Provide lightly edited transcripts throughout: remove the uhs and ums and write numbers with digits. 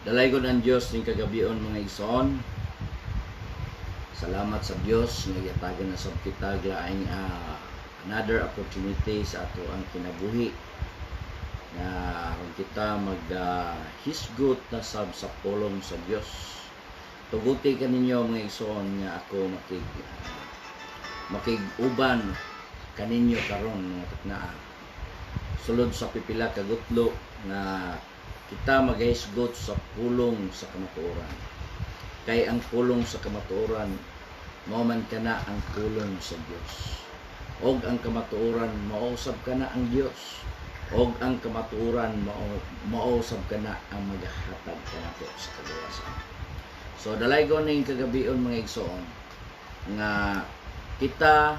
Dalaygon ang Dios ning kagabion mga igsoon. Salamat sa Dios nga yatagan na sab kita laing another opportunity sa ato ang kinabuhi na kita maghisgot na sab sa pulong sa Dios. Tuguti kaninyo mga igsoon nga ako makig-uban kaninyo karon nga sulod sa pipila ka gutlo na kita maghisgot sa pulong sa kamatuoran. Kay ang pulong sa kamatuoran mao man kana ang pulong sa Dios. Og ang kamatuoran mausab kana ang Dios. Og ang kamatuoran mausab kana ang magahatag kanato sa kaluwasan. So dalaygon ning kagabion mga igsoon nga kita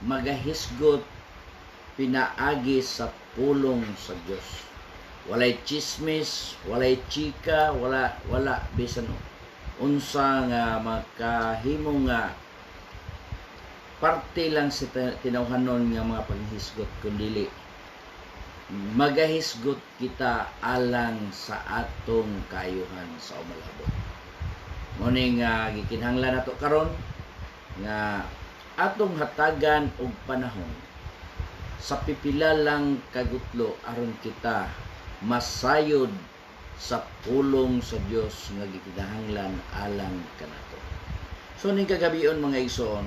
magahisgot pinaagi sa pulong sa Dios. Walay chismis, walay chika, wala bisan unsa nga makahimo nga parte lang sa tinawhanon nga mga paghisgot kundi magahisgot kita alang sa atong kaayuhan sa umalabot. Muni nga gikinahanglan nato karon nga atong hatagan og panahon sa pipila lang kagutlo aron kita masayod sa pulong sa Dios nga gikinahanglan alang kanato. So ning kagabion mga igsoon,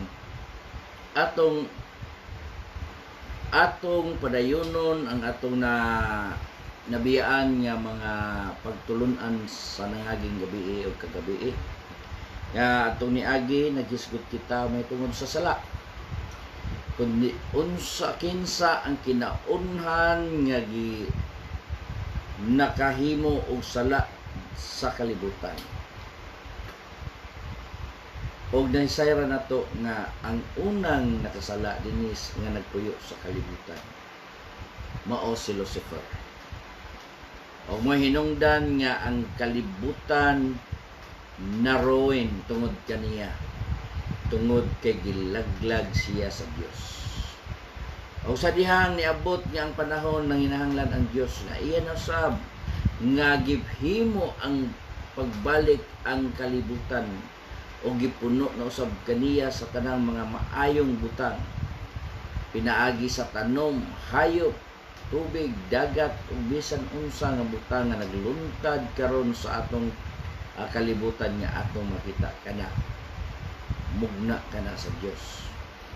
atong padayonon ang atong nabiyaan nga mga pagtulunan sa nangaging gabi o kagabi. Nga atong niagi naghisgot kita may tungod sa sala. Kundi unsa kinsa ang kinaunhan nga nakahimo og sala sa kalibutan. Og naisayra nato nga ang unang nakasala dinis nga nagpuyo sa kalibutan mao si Lucifer. Og mo hinungdan nga ang kalibutan naruin tungod kaniya, tungod kay gilaglag siya sa Dios. O sa dihang niabot nga ang panahon nang hinahanglan ang Dios na iyan nasab nga gihimo ang pagbalik ang kalibutan o gipuno na usab kaniya sa tanang mga maayong butang, pinaagi sa tanom, hayop, tubig, dagat ug bisan unsa nga butang nga nagluntad karon sa atong kalibutan nga atong makita kana mugna kana sa Dios.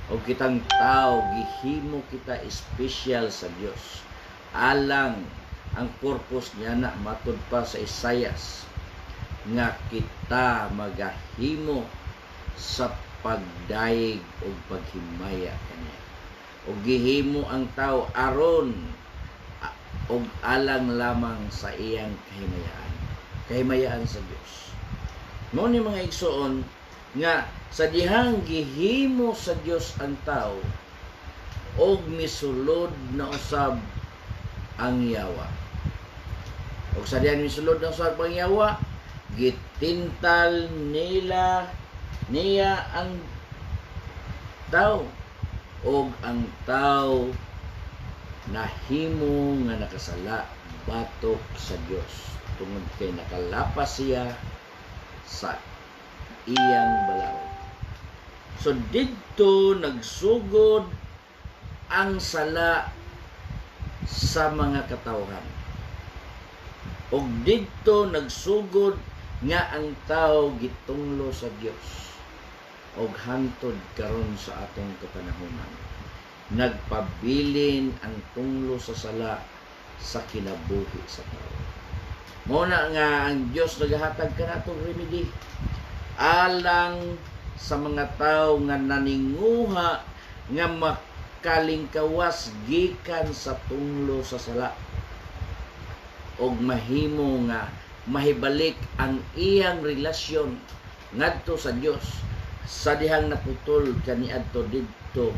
O kitang tao, gihimo kita espesyal sa Dios. Alang ang purpose niya na matud pa sa Isayas nga kita magahimo sa pagdaig o paghimaya kaniya. O gihimo ang tao aron og alang lamang sa iyang kahimayaan sa Dios. Mo ni mga igsoon nga sa dihang gihimo sa Dios ang tao og misulod na usab ang yawa. Og sa dihang misulod na usab ang yawa, gitintal niya ang tao og ang tao nahimo nga nakasala batok sa Dios tungod kay nakalapas siya sa iyang balaod. So didto nagsugod ang sala sa mga katawhan. Og didto nagsugod nga ang tao gitunglo sa Dios. Og hantod karon sa atong kapanahonan, nagpabilin ang tunglo sa sala sa kinabuhi sa tao. Mao na nga ang Dios nagahatag kanatong remedy alang sa mga tao nga naninguha nga makalingkawas gikan sa tunglo sa sala og mahimo nga mahibalik ang iyang relasyon ngadto sa Dios sa dihang naputol kaniadto didto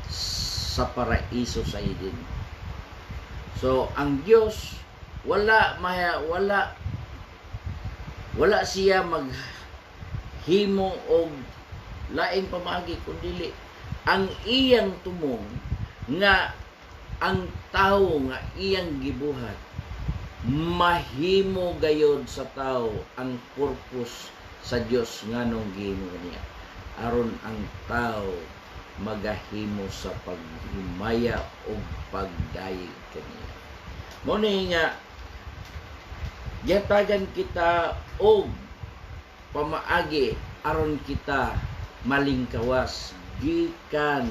sa paraiso sa Eden. So ang Dios wala siya maghimo og laing pamaagi kundi ang iyang tumong nga ang tao nga iyang gibuhat mahimo gayod sa tao ang purpose sa Dios nganong gihimo niya, aron ang tao magahimo sa paghimaya o pagdayeg kaniya. Mao ni nga gihatagan kita og pamaagi aron kita malingkawas gikan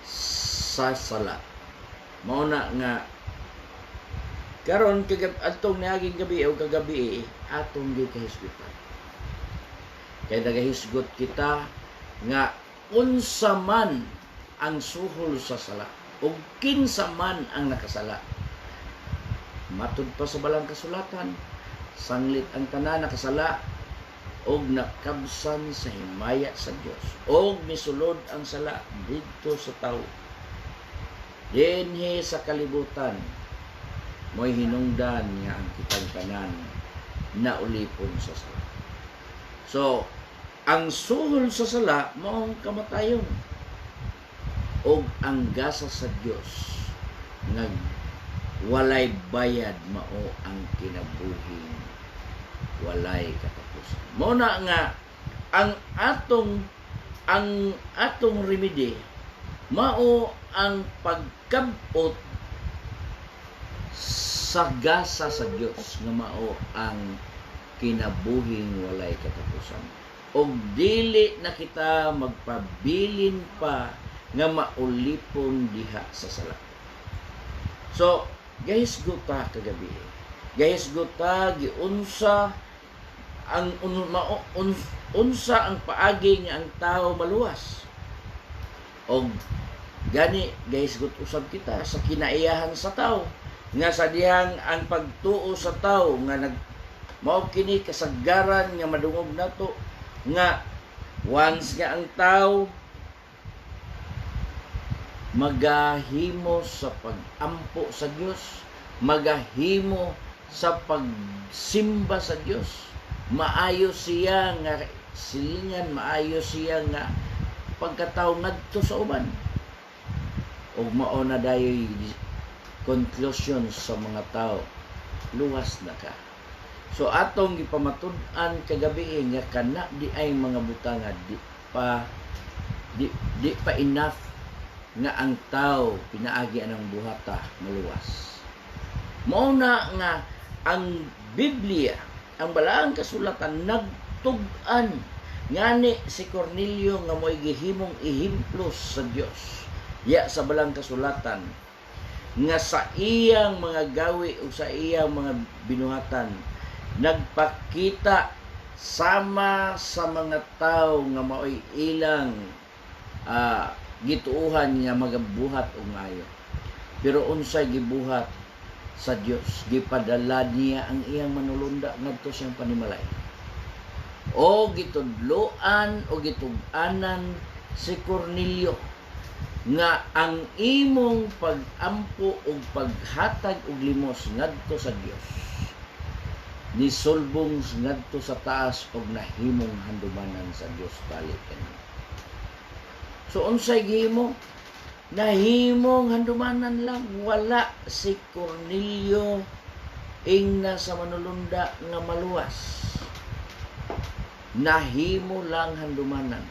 sa sala. Mao na nga karon atong niaging gabi o kagabi atong gikahisgutan. Kay nagahisgot kita nga unsa man ang suhol sa sala ug kinsa man ang nakasala. Matud pa sa balang kasulatan, sanglit ang tanan nakasala og nakabsan sa himaya sa Dios og misulod ang sala didto sa tawo. Dinhi sa kalibutan mo'y hinungdan nga ang kitang tanan na ulipon sa sala. So, ang suhol sa sala maong kamatayon og ang gasa sa Dios nga walay bayad mao ang kinabuhing walay katapusan. Mao na nga ang atong remedy mao ang pagkabot sa gasa sa Dios nga mao ang kinabuhing walay katapusan. Og dili na kita magpabilin pa nga maulipon diha sa sala. So, gahisgot ta kagabi. Gahisgot ta giunsa ang unsa ang paagi nga ang tao maluwas. Og gani gahisgot usab kita sa kinaiyahan sa tao nga sa dihang ang pagtuo sa tao nga mao kini kasagaran nga madungog nato nga once nga ang tao magahimo sa pagampo sa Dios, magahimo sa pagsimba sa Dios, maayo siya nga silingan, maayo siya nga pagkatao ngadto sa uban. Og mao na dayoy conclusion sa mga tao, luwas na ka. So atong gipamatud-an kagabi nga kana di ay mga butanga di pa enough nga ang tao pinaagi anang buhata maluwas. Mao na nga ang Biblia, ang balaang kasulatan nagtug-an ngani si Cornelio nga mo'y gihimong ihimplos sa Dios. Ya sa balang kasulatan nga sa iyang mga gawi o sa iyang mga binuhatan nagpakita sama sa mga tao nga mao'y ilang gituuhan nga magabuhat og maayo. Pero unsay gibuhat sa Dios, gipadala niya ang iyang manulunda ngadto siyang panimalay. O gitudloan o gitug-anan si Cornelio nga ang imong pag-ampo ug paghatag og limos ngadto sa Dios nisulbong ngadto sa taas og nahimong handumanan sa Dios balik kanimo. So unsay gihimo? Nahimong handumanan lang, wala si Cornelio ingna sa manulunda nga maluwas. Nahimo lang handumanan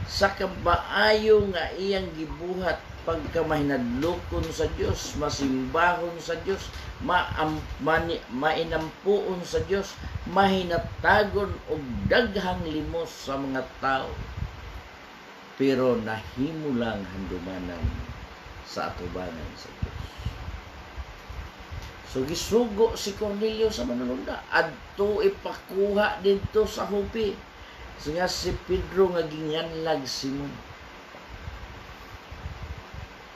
sa kabaayo nga iyang gibuhat pagka mahinadlokon sa Dios, masimbahon sa Dios, mainampuon sa Dios, mahinatagon og daghang limos sa mga tao. Pero nahimo lang handumanan sa atubangan sa Dios. So gisugo si Cornelio sa manulunda adto ipakuha didto sa Joppe. Nga si Pedro nga ginganlag Simon.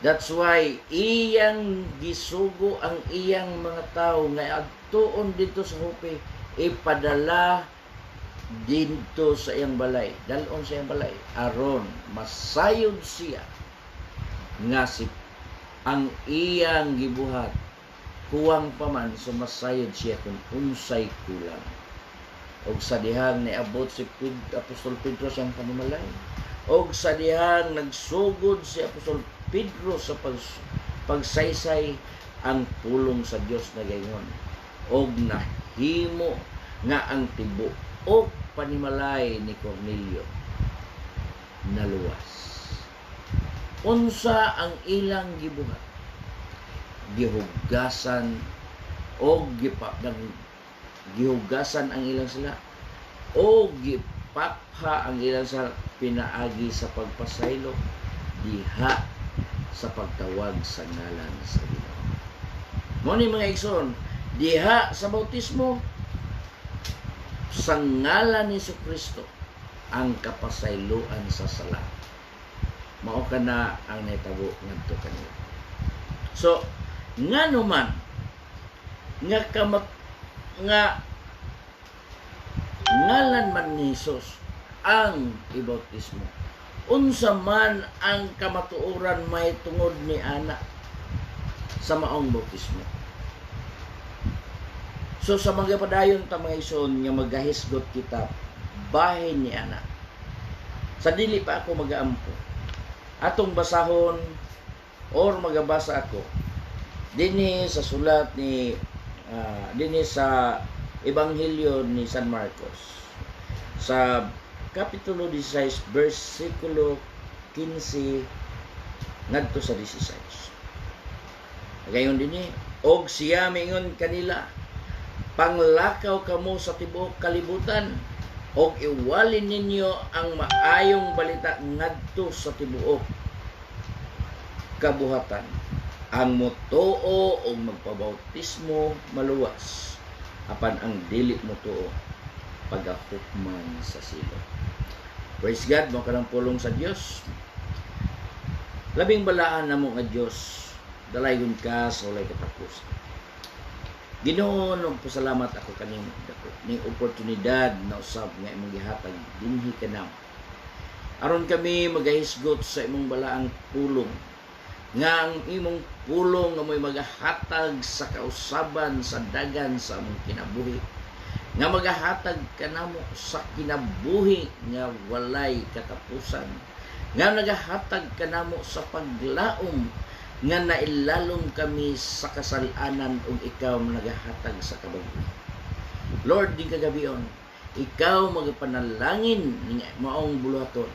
That's why iyang gisugo ang iyang mga tao nga adtuon dito sa Joppe, ipadala dito sa iyang balay, dalon sa iyang balay aron masayod siya nga si ang iyang gibuhat kuwang pa man, so masayod siya kung unsay kulang. Og sa dihang niabot si Apostol Pedro siyang panimalay, og sa dihang nagsugod si Apostol Pedro sa pagsaysay ang pulong sa Dios na gayon og nahimo nga ang tibuok panimalay ni Cornelio naluwas. Unsa ang ilang gibuhat? Gihugasan o gihugasan ang ilang sala o gipakha ang ilang sala pinaagi sa pagpasaylo diha sa pagtawag sa ngalan sa Ginoo. Mo ni mga igsoon, diha sa bautismo sa ngalan ni Jesucristo ang kapasayloan sa sala. Mao kana ang naitabo ngadto kanila. So, ngano man nga ngalan man ni Jesus ang ibautismo. Unsa man ang kamatuoran may tungod ni ana sa maong bautismo. So sa mga padayon ta mga ison nga magahisgot kita bahin ni ana. Sa dili pa ako magaampo. Atong basahon or magabasa ako dinhi sa sulat ni dinhi sa Ebanghelyo ni San Marcos sa Kapitulo 16, versikulo 15 ngadto sa 16. Gayon dinhi, og siya mingon kanila, panglakaw kamo sa tibuok kalibutan, og iwalin ninyo ang maayong balita ngadto sa tibuok kabuhatan. Ang motuo o magpabautismo maluwas, apan ang dili motuo pagahukman sa silot. Praise God, mo kanang pulong sa Dios. Labing balaan namo nga Dios, dalaygon ka sa walay katapusan. Ginoo, nagpasalamat ako kanimo dako ning oportunidad na usab nga imong gihatag dinhi kanamo. Aron kami magahisgot sa imong balaang pulong, nga ang imong pulong nga mo'y magahatag sa kausaban sa dagan sa among kinabuhi, nga magahatag kanamo sa kinabuhi nga walay katapusan, nga nagahatag kanamo sa paglaom nga nailalom kami sa kasalanan ug ikaw nagahatag sa kabaguhan. Lord, di kagabion, ikaw magapanalangin ni maong buluhaton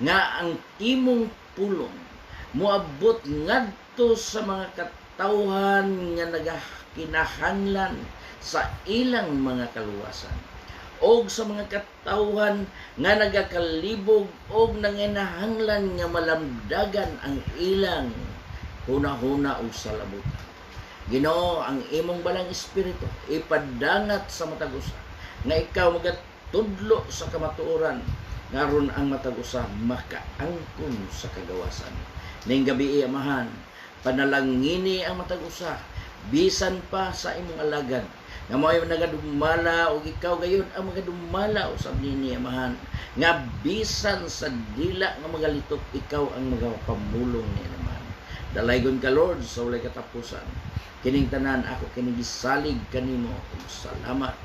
nga ang imong pulong moabot ngadto sa mga katawhan nga nagakinahanglan sa ilang mga kaluwasan, og sa mga katawhan nga nagakalibog og nanginahanglan nga malamdagan ang ilang huna-huna o salabutan. Ginoo, ang imong balang espiritu ipadangat sa matag usa nga ikaw magatudlo sa kamatuoran ngaron ang matag usa makaangkon sa kagawasan. Ning gabi amahan, panalangini ang matag usa bisan pa sa imong alagad nga mao'y nagadumala o ikaw gayon ang magadumala usab nini amahan, nga bisan sa dila nga magalitok ikaw ang magapamulong ni amahan. Dalaygon ka Lord sa walay katapusan. Kining tanan ako kining gisalig kanimo ug salamat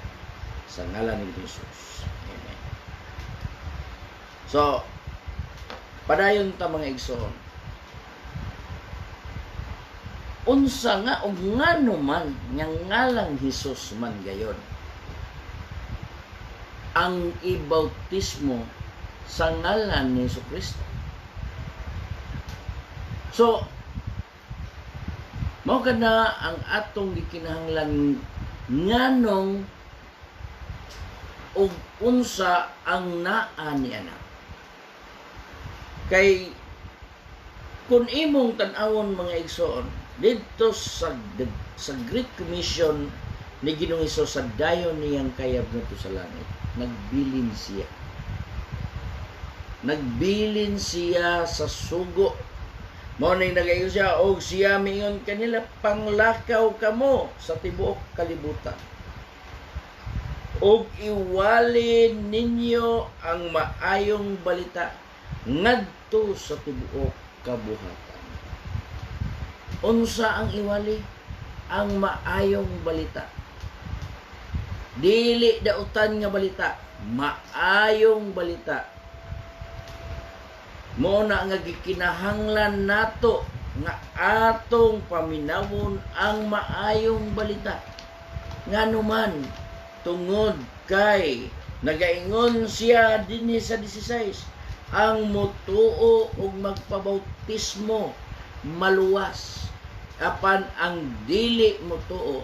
sa ngalan ni Jesus. Amen. So, padayon ta mga igsoon, unsa nga o ngano man nga ngalang Hesus man gayon ang ibautismo sa ngalan ni Jesucristo. So, mao kana ang atong gikinahanglan nganong ug unsa ang naa ni ana. Kay kun imong tan-awon mga igsoon dito sa Great Commission ni Ginoong Hesus sa dayon niyang kayab ngadto sa langit, nagbilin siya. Nagbilin siya sa sugo. Mao ning nagaingon siya, og siya mingon kanila, panglakaw kamo sa tibuok kalibutan, og iwalin ninyo ang maayong balita ngadto sa tibuok kabuhatan. Unsa ang iwali? Ang maayong balita. Dili dautan nga balita, maayong balita. Mo na nga gikinahanglan nato nga atong paminawon ang maayong balita. Nganuman tungod kay nagaingon siya dinhi sa 16, ang motuo ug magpabautismo maluwas, apan ang dili motuo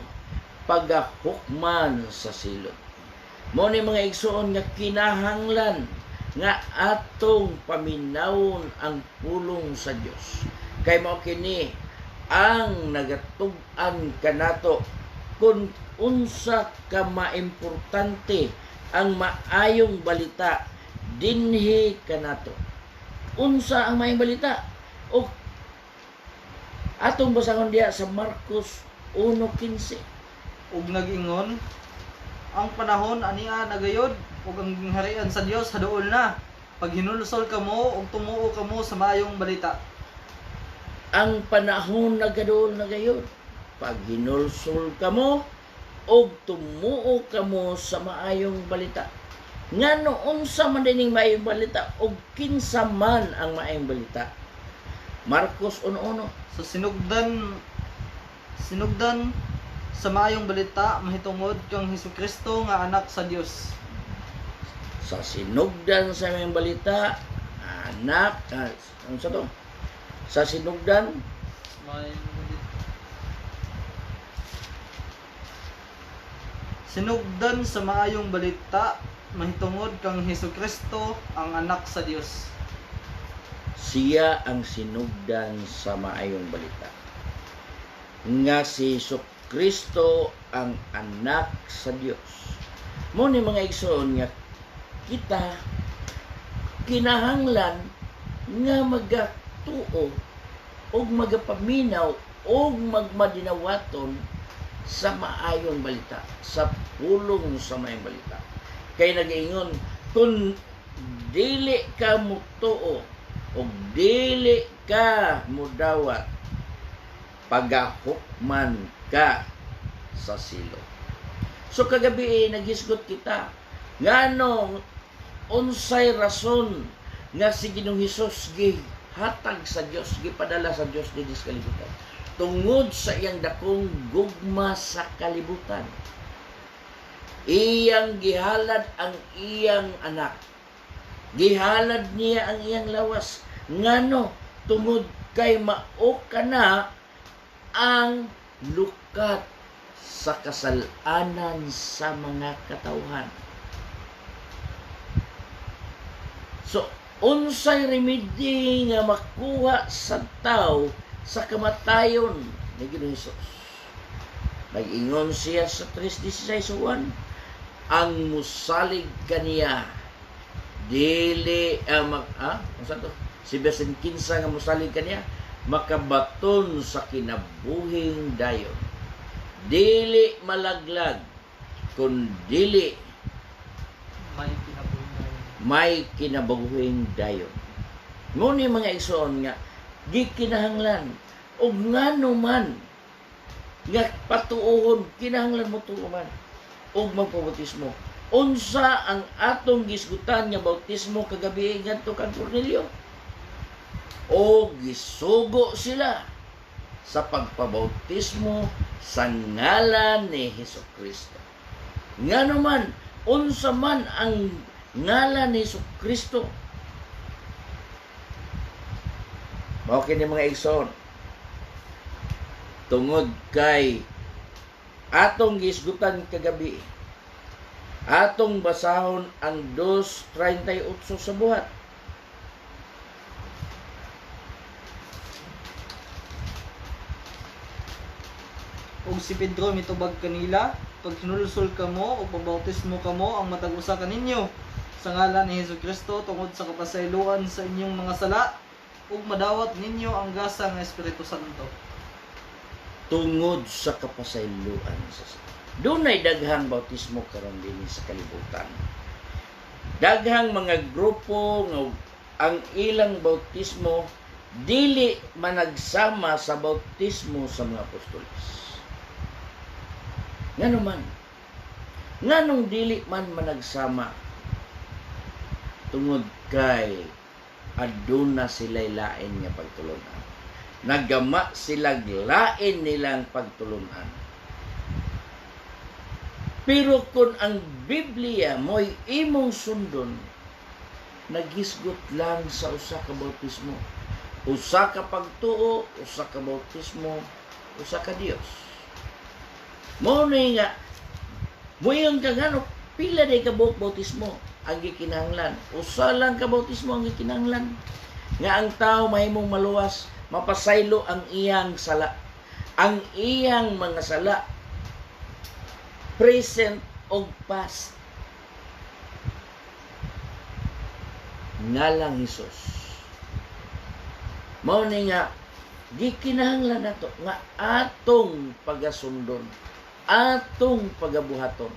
pagahukman sa silot. Mao ni mga igsoon nga kinahanglan nga atong paminawon ang pulong sa Dios. Kay mao kini ang nagatug-an kanato kung unsa ka maimportante ang maayong balita dinhi kanato. Unsa ang maayong balita? O atong basahon diha sa Marcos 1:15. Ug nag-ingon, ang panahon ania nagayod ug ang harian sa Dios haduol na. Pag hinulsol kamo ug tumuo kamo sa maayong balita. Ang panahon nagadol na gayon. Pag hinulsol kamo o tumuo kamo sa maayong balita. Nga noon sa madaling maayong balita o kinsa man ang maayong balita. Marcos 1:1. So sinugdan sa maayong balita mahitungod kang Hesukristo nga anak sa Dios. Sa sinugdan sa maayong balita, anak, ano sa to? Sa sinugdan, sinugdan sa maayong balita mahitungod kang Hesukristo ang anak sa Dios. siya ang sinugdan sa maayong balita. Nga si Kristo ang anak sa Dios. Mo ni mga igsoon nga kita kinahanglan nga magatuo o magapaminaw o magmadinawaton sa maayong balita, sa pulong sa maayong balita. Kay nag-iingon, kung dili ka mutuo o dili ka mudawat, pagahukman ka sa silo. So kagabi naghisgot kita, ngano unsay rason nga si Ginoong Hesus gihatag sa Dios, gipadala sa Dios dinhi sa kalibutan, tungod sa iyang dakong gugma sa kalibutan. Iyang gihalad ang iyang anak, gihalad niya ang iyang lawas, ngano tungod kay mao kana ang lukat sa kasalanan sa mga katawhan. So, unsay remedy nga makuha sa tao sa kamatayon ni Ginoong Hesus? Nag-ingon siya sa 3:16, ang musalig kaniya dili si Besin 15 nga musalig kaniya makabaton sa kinabuhing dayon, dili malaglag kun dili may kinabuhing dayon. Ngunit mga igsoon nga gikinahanglan og ngano man nga patuohon, kinahanglan mo tuuman og magpabautismo. Unsa ang atong gisgutan nga bautismo kagabi ngadto kang Cornelio? O gisugo sila sa pagpabautismo sa ngalan ni Hesukristo. Ngano man, unsa man ang ngalan ni Hesukristo, mao kini mga igsoon, tungod kay atong gisgutan kagabi, atong basahon ang 2:38 sa buhat. Ug si Pedro mitubag kanila, pag hinulsol kamo o pabautismo kamo ang matag usa kaninyo sa ngalan ni Hesukristo tungod sa kapasayloan sa inyong mga sala, ug madawat ninyo ang gasa ng Espiritu Santo. Tungod sa kapasayloan sa dunay daghang bautismo karon dinhi sa kalibutan. Daghang mga grupo nga ang ilang bautismo dili managsama sa bautismo sa mga apostoles. Ngano man, nganong dili man managsama? Tungod kay aduna sila'y lain nga pagtulunan. Nagama silang lain nilang pagtulunan. Pero kung ang Biblia mo'y imong sundon, nagisgot lang sa usa ka bautismo. Usa ka pagtuo, usa ka bautismo, usa ka Dios. Mao ni nga moyon ka ngano pila day ka bautismo ang gikinahanglan. Usa lang ka bautismo ang gikinahanglan. Nga ang tao mahimong maluwas, mapasaylo ang iyang sala. Ang iyang mga sala present o past. Ngalang Hesus. Mao ni nga gikinahanglan nato nga atong pagasundon, atong pagabuhaton.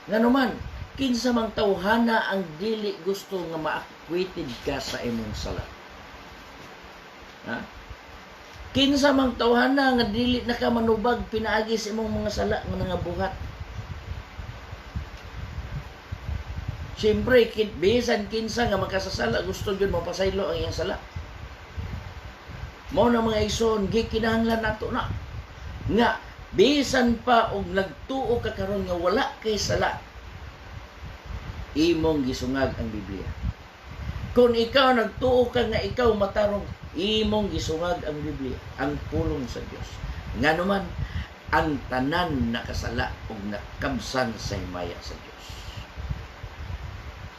Nganuman kinsa mang tawhana ang dili gusto nga ma-acquitted ka sa imong sala. Ha? Kinsa mang tawhana nga dili na ka manubag pinaagi sa imong mga sala nga nangabuhat. Siyempre, bisan kinsa nga makasasala, gusto yun mapasaylo ang iyang sala. Mao na mga igsoon, gikinahanglan nato na nga bisan pa og nagtuo ka karon nga wala kay sala, imong gisungag ang Biblia. Kung ikaw nagtuo ka nga ikaw matarong, imong gisungag ang Biblia, ang pulong sa Dios. Nganuman ang tanan nakasala og nakabsan sa himaya sa Dios.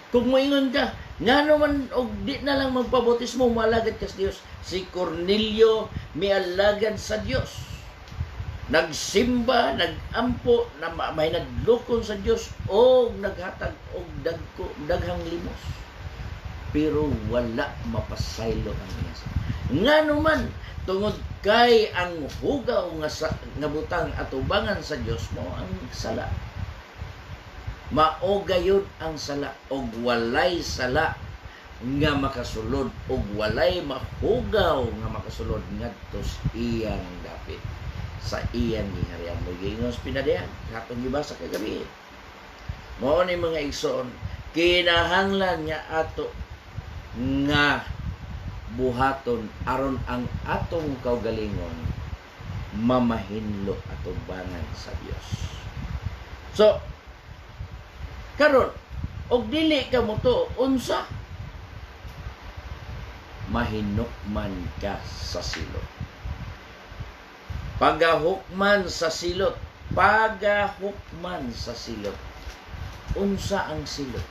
Kung moingon ka, nga naman og di na lang magpabautismo, malagad ka sa Dios. Si Cornelio mialagad sa Dios. Nagsimba, nagampo, na may nagdukon sa Dios o naghatag og daghang limos. Pero wala mapasaylo ang iya. Nga naman, tungod kay ang hugaw nga butang atubangan sa Dios mo ang sala. Mao gayud ang sala, og walay sala nga makasulod, og walay mahugaw nga makasulod ngadto sa iyang dapit, sa iyang giharian. Mo'y pinadayan katong gibasa kagabi. Mao ni mga igsoon, kinahanglan nga ato nga buhaton aron ang atong kaugalingon mamahinlo atubangan sa Dios. So karon, og dili ka mo to, unsa? Mahinukman ka sa silot. Pagahukman sa silot. Pagahukman sa silot. Unsa ang silot?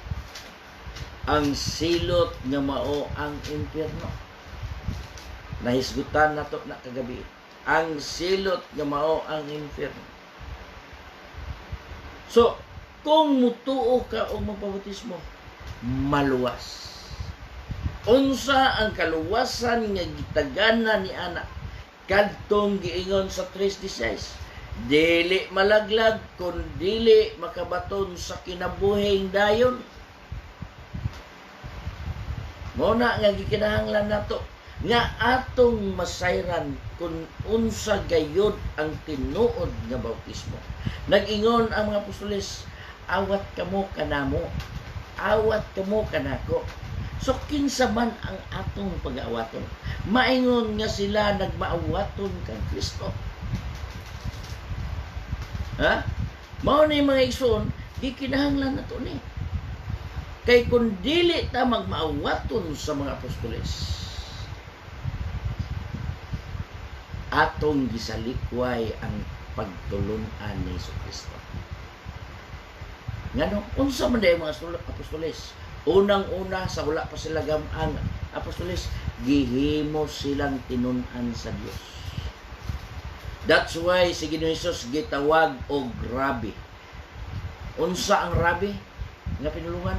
Ang silot nga mao ang impyerno. Nahisgutan na to na kagabi. Ang silot nga mao ang impyerno. So, kung mutuo ka o magpabautismo, maluwas. Unsa ang kaluwasan nga gitagana ni ana kadtong giingon sa 3:16, dili malaglag kun dili makabaton sa kinabuhing dayon. Mao na nga gikinahanglan nato nga atong masayran kung unsa gayud ang tinuod nga bautismo. Nag-ingon ang mga apostoles, awat kamo kanamo, awat kamo kanako. So kinsa man ang atong pag-awaton? Maingon nga sila nagmaawaton kang Kristo. Ha? Mao ni mga igsoon, gikinahanglan nato ni. Kay kung dili ta magmaawaton sa mga apostoles, atong gisalikway ang pagtulunan ni Jesucristo. Ngano, unsa man day mga apostoles? Unang-una sa wala pa sila gamang apostoles, gihimo silang tinun-an sa Dios. That's why si Ginoong Hesus gitawag og rabi. Unsa ang rabi nga pinulungan?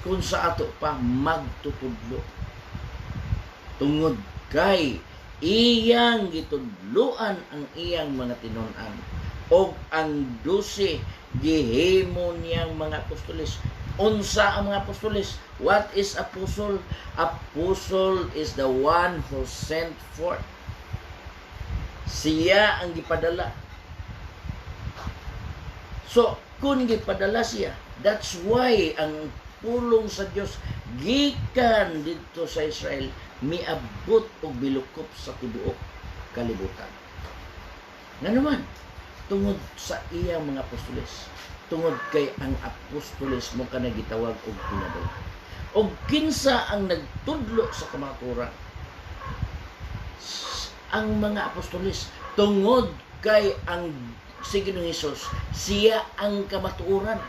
Kung sa ato pa magtutudlo. Tungod kay iyang gitudloan ang iyang mga tinun-an. Og ang 12 gihimo niyang mga apostoles. Unsa ang mga apostoles? What is apostle? Apostle is the one who sent forth. Siya ang gipadala. So, kung gipadala siya, that's why ang pulong sa Dios gikan dito sa Israel miabot og bilukop sa tibuok kalibutan. Nga naman, tungod sa iyang mga apostoles, tungod kay ang apostoles mo ka nagitawag og pinadala. Og kinsa ang nagtudlo sa kamatuoran? Ang mga apostoles, tungod kay ang Ginoong Hesus, siya ang kamatuoran.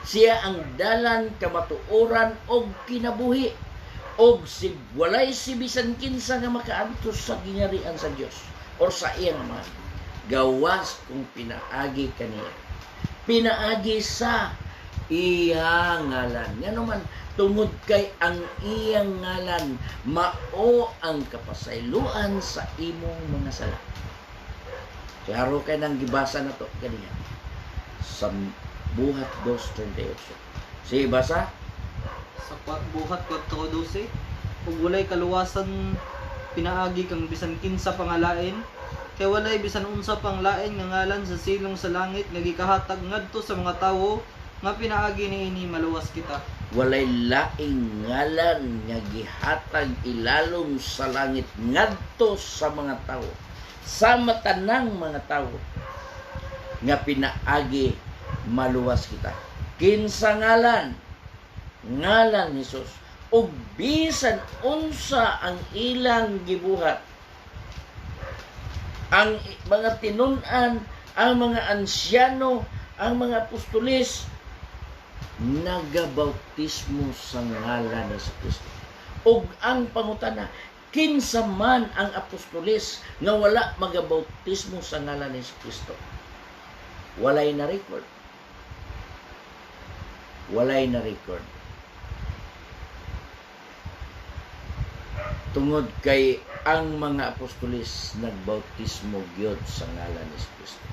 Siya ang dalan, kamatuoran og kinabuhi. Og walay si bisan kinsa nga makaantos sa gingharian sa Dios or sa iyang mga gawas kung pinaagi kaniya. Pinaagi sa iyang ngalan. Nga naman, tungod kay ang iyang ngalan, mao ang kapasayloan sa imong mga sala. Klaro kay nang gibasa na to kaniya sa Buhat 2:38. Sige, basa. Sa Buhat 4:12, ug walay kaluwasan pinaagi kang bisan kinsa pangalain, kay walay bisan unsa pang lain nga ngalan sa silong sa langit nga gikahatag ngadto sa mga tawo nga pinaagi niini maluwas kita. Walay laing ngalan nga gihatag ilalom sa langit ngadto sa mga tawo, sa matanang mga tawo nga pinaagi maluwas kita. Kinsa ngalan? Ngalan Hesus. Ug bisan unsa ang ilang gibuhat, ang mga tinun-an, ang mga ansyano, ang mga apostoles, nagabautismo sa ngalan ni Kristo. Ug ang pangutana, kinsa man ang apostoles nga wala magabautismo sa ngalan ni Kristo? Walay na record. Walay na record. Tungod kay ang mga apostoles nagbautismo gyud sa ngalan ni Kristo.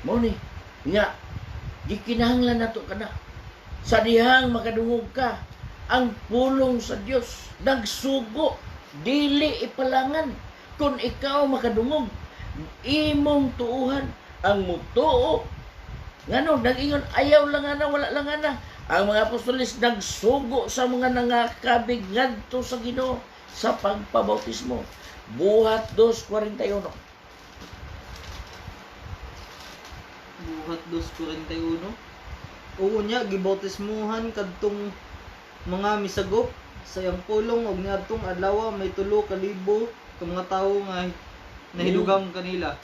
Mao ni nga gikinahanglan nato kana sa dihang makadungog ka ang pulong sa Dios nagsugo dili ipalangan kung ikaw makadungog imong tuuhan ang mutuo ngano nag-ingon ayaw lang ana wala lang ana. Ang mga apostoles nagsugo sa mga nangakabig ngadto sa Ginoo sa pagpabautismo. Buhat 2:41. Buhat 2:41. Oo niya gibautismuhan kadtong mga misagop sa iyang pulong og niadtong adlaw may 3,000 ka mga tawo nga nahidugang kanila.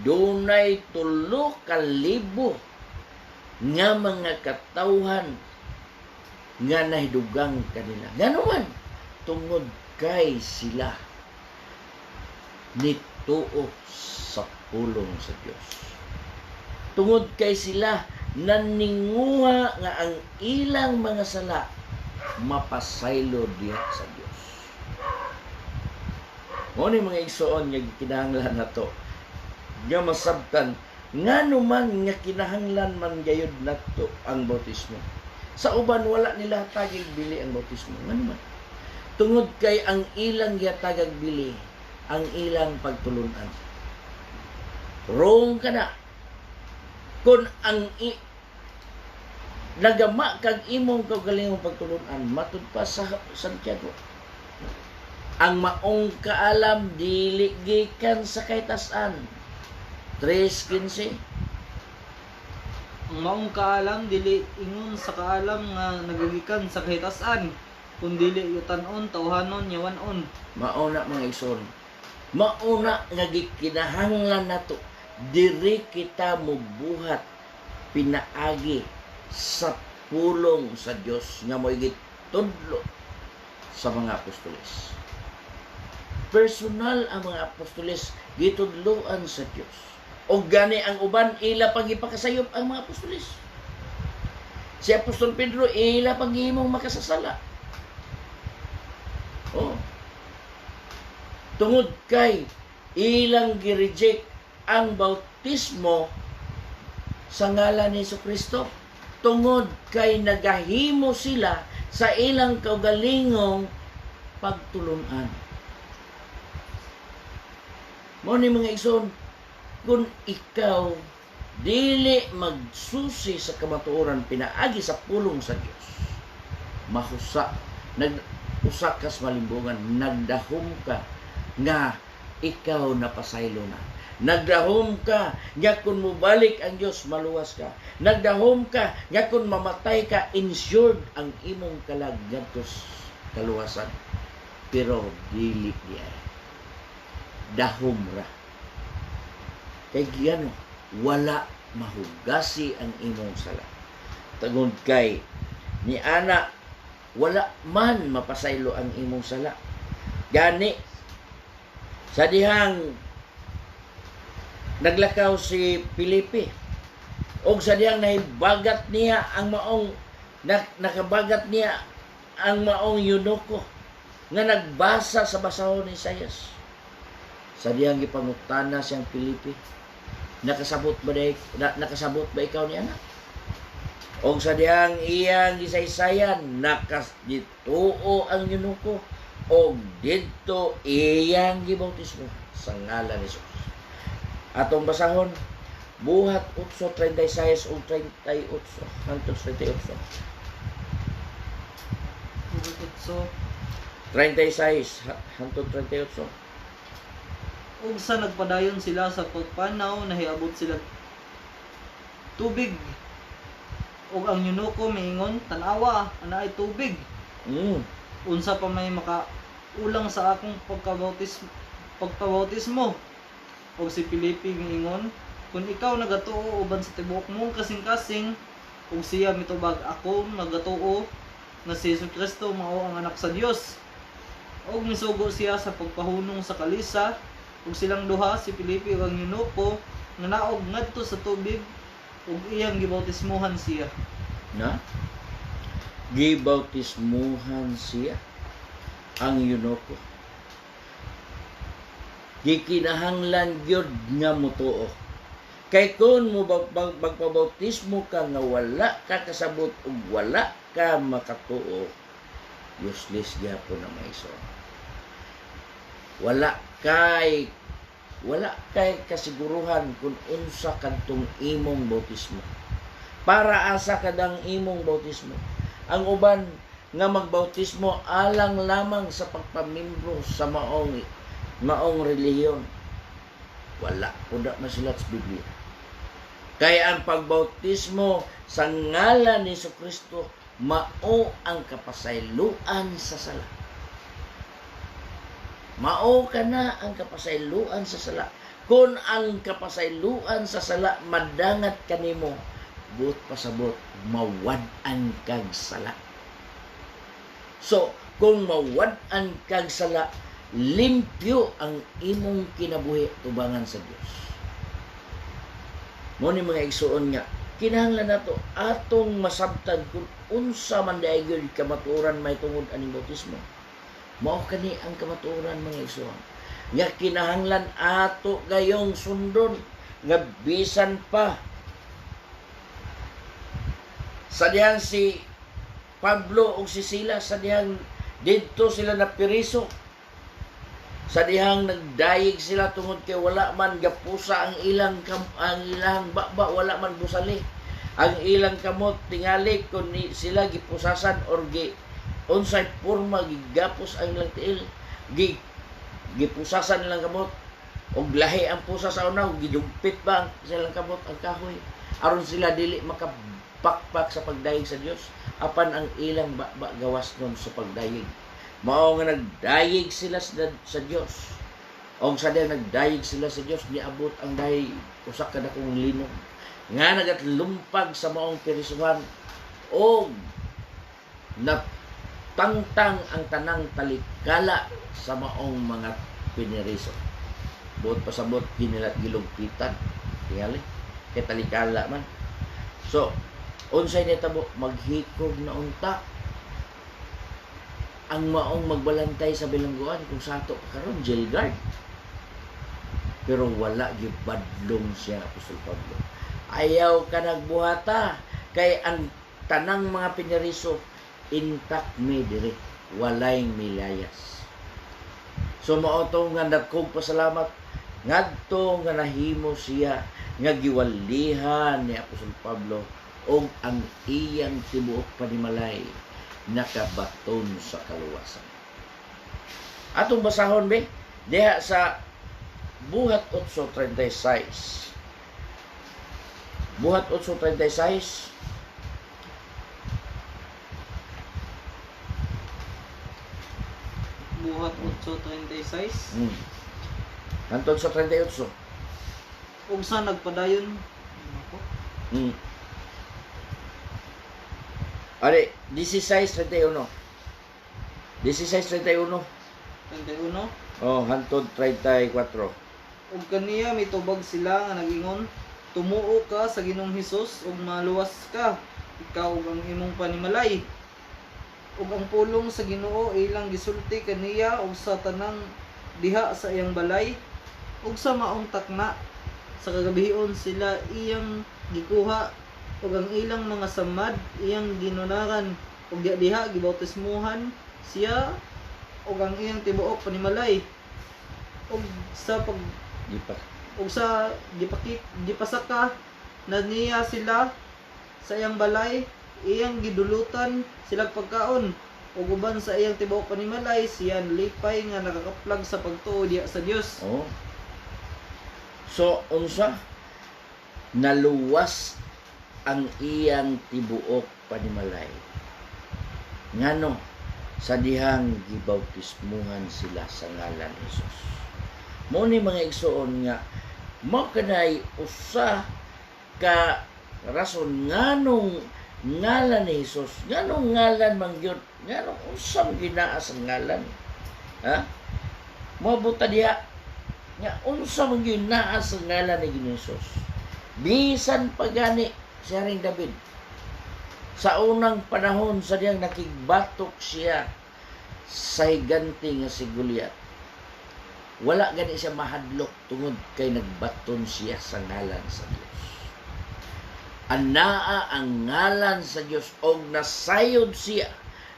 Dunay 3,000 nga mga katawhan nga nahidugang kanila. Ganuman tungod kay sila nituo sa pulong sa Dios. Tungod kay sila naninguha nga ang ilang mga sala mapasaylo diha sa Dios. Mo ni mga igsoon nga kinahanglan nato nga masabtan ngano man nga kinahanglan man gayud nato ang bautismo. Sa uban wala nila tagig bili ang bautismo. Ngano man? Tungod kay ang ilang gihatagag bili ang ilang pagtulunan. Wrong ka na. Kung ang nagama kag imong kaugalingong pagtulunan matud pa sa Santiago. Ang maong kaalam dili gikan sa kaytas-an. 3:15. Ang maong kaalam dili ingon sa kaalam nga nagagikan sa kahitasan, kun dili yutan-on tawhanon yawan-on. Mauna mga igsoon. Mauna nga gikinahanglan nato diri kita mubuhat pinaagi sa pulong sa Dios nga mo'y gitudlo sa mga apostoles. Personal ang mga apostoles gitudloan sa Dios. O gani ang uban ila pagipakasayop ang mga apostoles. Si Apostol Pedro ila paghimong makasasala. Oh. Tungod kay ilang gi-reject ang bautismo sa ngalan ni Jesucristo. Tungod kay nagahimo sila sa ilang kaugalingong pagtulunan. Mo ni mga igsoon, kung ikaw dili magsusi sa kamatuoran pinaagi sa pulong sa Dios, mahusa usa kas malimbungan, nagdahom ka nga ikaw napasaylo na. Nagdahom ka nga kung mubalik ang Dios maluwas ka. Nagdahom ka nga kung mamatay ka, insured ang imong kalag ngadtos kaluwasan. Pero dili diay. Dahom ra. Kay giyano, wala mahugasi ang imong sala. Tagod kay ni ana wala man mapasaylo ang imong sala. Gani sa dihang naglakaw si Filipe og sa dihang nahibagat niya ang maong nakabagat niya ang maong eunuko nga nagbasa sa basahon ni Isaias. Sa diyang gipangutana siyang Filipe, nakasabot ba ikaw ni anak? Og sa diyang iyang gisaysayan, nakasgituo ang eunuko og didto iyang gibautismo sa ngalan ni Jesus. Atong basahon, buhat 8:36 ug 38 hangtod 38. So, 36 hangtod 38. ug sa nagpadayon sila sa pagpanaw, nahiabot sila tubig. Ug ang eunuko miingon, "Tan-awa, ana ay tubig. Unsa pa may makaulang sa akong pagpabautismo?" Ug si Filipe miingon, "Kung ikaw nagatuo uban sa tibuok mong kasing-kasing, ug siya mitubag ako nagatuo nga si Jesucristo mao ang anak sa Dios." Og misugo siya sa pagpahunong sa kalisa, ug silang duha, si Filipe ug ang eunuko, nga naog ngadto sa tubig, ug iyang gibautismuhan siya. Na? Gibautismuhan siya ang eunuko. Gikinahanglan gyud nga mutuo. Kay kun mo magpabautismo ka nga wala ka kasabot ug wala ka makatuo, useless gyapon na maiso. Wala kay kasiguruhan kung unsa kadtong imong bautismo. Para asa kadang imong bautismo. Ang uban nga magbautismo alang lamang sa pagpamimbro sa maong relihiyon. Wala kuda masilat sa Biblia. Kaya ang pagbautismo sa ngalan ni Jesucristo mao ang kapasayloan sa sala. Mao kana ang kapasayloan sa sala. Kung ang kapasayloan sa sala madangat kanimo, buot pasabot mawad-an kag sala. So, kung mawad-an kag sala, limpyo ang imong kinabuhi tubangan sa Dios. Mo ni mga igsuon nga, kinahanglan nato atong masabtan kung unsa man dayon kamatuoran may tungod aning bautismo. Mao kani ang kamatuoran mga igsuon. Nga kinahanglan ato gayong sundon nga bisan pa sa dihang si Pablo ug si Silas, sa dihang didto sila napiriso, sa dihang nagdayeg sila tungod kay wala man gapusa ang ilang baba, wala man busali ang ilang kamot tingali kun sila gipusasan or unsay porma gigapos ang ilang tiil, gipusasan nilang kamot og lahi ang pusa sa unaw, gidumpit ba ang silang kamot ang kahoy aron sila dili makapakpak sa pagdayeg sa Dios apan ang ilang baba gawas nun sa pagdayeg. Mao nga nagdayeg sila sa Dios. Og sa diyan nagdayeg sila sa Dios, niabot ang dayeg usa ka dakong linog nga nagatlumpag sa maong pirisuhan og napangtang ang tanang talikala sa maong mga piniriso. Buot pasabot ginilat gilugpitan. Tingali kay talikala man. So, unsay nitabo maghikog na unta ang maong magbalantay sa bilangguan kung sato karon jail guard. Pero wala gibadlong siya Apostol Pablo. Ayaw ka nagbuhata kay ang tanang mga piniriso intact mi diri, walay milayas. So mao to nga dagkog pasalamat ngadto nga nahimo siya nga giwalihan ni Apostol Pablo og ang iyang tibuok panimalay nakabaton sa kaluwasan. Atong basahon be diha sa Buhat 8:36. Buhat 8:36. Buhat 8:36. Hantod sa 38. Ug sa nagpadayon ako. Ari, 16:31. 16:31. 31. Oh, hantod 34. Ug kaniya mitubag sila nga nagingon, tumuo ka sa Ginoong Hesus ug maluwas ka, ikaw ug ang imong panimalay. Ug ang pulong sa Ginoo ilang gisulti kaniya ug sa tanang diha sa iyang balay ug sa maong takna sa kagabihon sila iyang gikuha ug ang ilang mga samad iyang ginunaran ug diha gibautismuhan siya ug ang iyang tibuok panimalay ug sa pag Gipa. ug sa gipasaka na niya sila sa iyang balay iyang gidulutan sila pagkaon ug uban sa iyang tibuok panimalay siya lipay nga nakakaplag sa pagtuo diha sa Dios. Oh. So, unsa naluwas ang iyang tibuok panimalay. Ngano sa dihang gibautismuhan sila sa ngalan ni Jesus. Mao ni mga igsoon nga mao kanay usa ka rason nganong ngalan ni Jesus, nganong ngalan man gyud, nganong unsang ginaa sa ngalan. Ha? Mabuta diha nga unsa man gyud naa sa ngalan ni Jesus. Bisan pa gani si Haring David sa unang panahon sa diyang nakigbatok siya sa higanti nga si Goliath. Wala gani siya mahadlok tungod kay nagbaton siya sa ngalan sa Dios. Anaa ang ngalan sa Dios og nasayod siya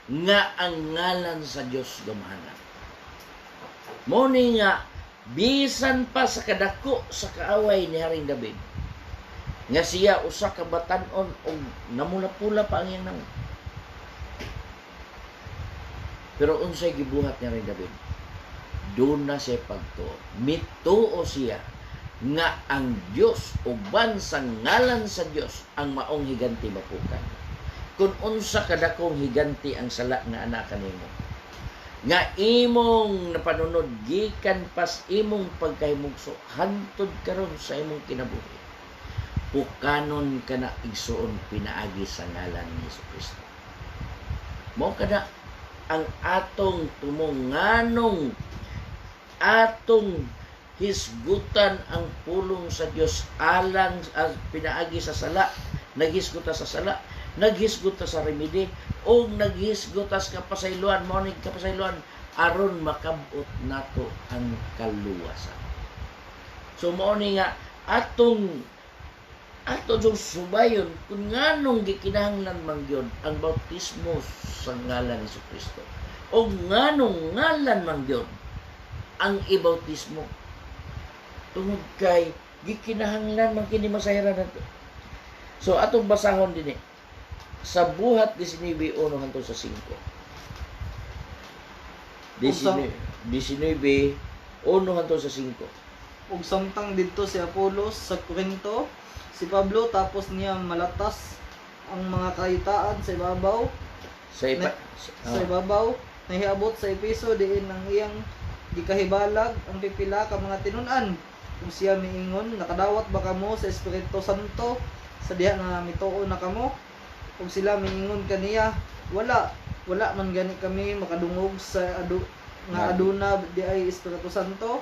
nga ang ngalan sa Dios gamahanan. Mo ni nga bisan pa sa kadako sa kaaway ni Haring David nga siya usa ka batan-on og namula-pula pa ang iyang nango. Pero unsay gibuhat ni Haring David? Doon na siya pagtuo. Mituo siya nga ang Dios uban sa ngalan sa Dios ang maong higanti mapukan. Kung unsa kadakong higanti ang sala nga anak kanimo, nga imong napanunod gikan pas imong pagkahimugso hantod karon sa imong kinabuhi, pukanon ka na igsuon pinaagi sa ngalan ni Jesucristo. Mao kada ang atong tumonganong atong hisgutan ang pulong sa Dios alang pinaagi sa sala, naghisguta sa sala, naghisguta sa remedy o naghisguta sa kapasayloan, mao ni kapasayloan aron makabot nato ang kaluwasan. So mao ni nga atong yung subayon kung nganong gikinahanglan man gyud ang bautismo sa ngalan ni Jesucristo o nganong ngalan man gyud ang ibautismo tungod kay gikinahanglan man kini masayran nato. So atong basahon dinhi sa Buhat 19:1 hangtod sa 5. 19:1 hangtod sa 5. Ug samtang didto si Apolos sa Corinto, si Pablo tapos niya malatas ang mga kayitaan sa ibabaw. Sa ibabaw nahiabot sa Epeso diin ang iyang gikahibalag ang pipila ka mga tinun-an. Kung siya miingon, nakadawat ba kamo sa Espiritu Santo sa diha nga mituo na kamo? Kung sila miingon kaniya, wala man gani kami makadungog sa aduna di ay Espiritu Santo.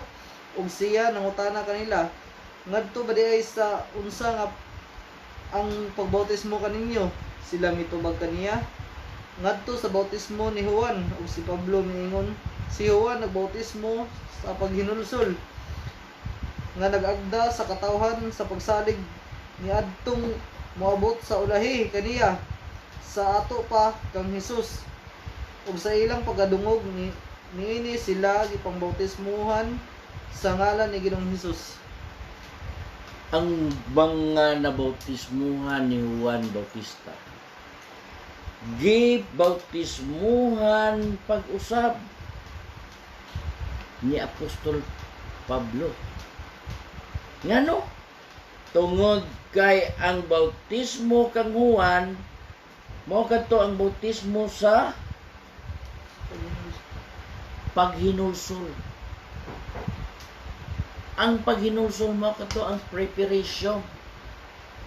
Ug siya nangutana kanila, ngadto ba di ay sa unsa nga ang pagbautismo kaninyo? Sila mitubag kaniya, ngadto sa bautismo ni Juan. Ug si Pablo miingon, si Juan nagbautismo sa paghinulsol nga nag-agda sa katawhan sa pagsalig ni adtong moabot sa ulahi kaniya sa ato pa kang Hesus. Ug sa ilang pagkadungog niini sila gipangbautismuhan sa ngalan ni Ginoong Hesus. ang mga nabautismuhan ni Juan Bautista gibautismuhan pag-usab ni Apostol Pablo. Ngano? Tungod kay ang bautismo kang Juan mao kadto ang bautismo sa paghinulsol. Ang paghinulsol mao kadto ang preparation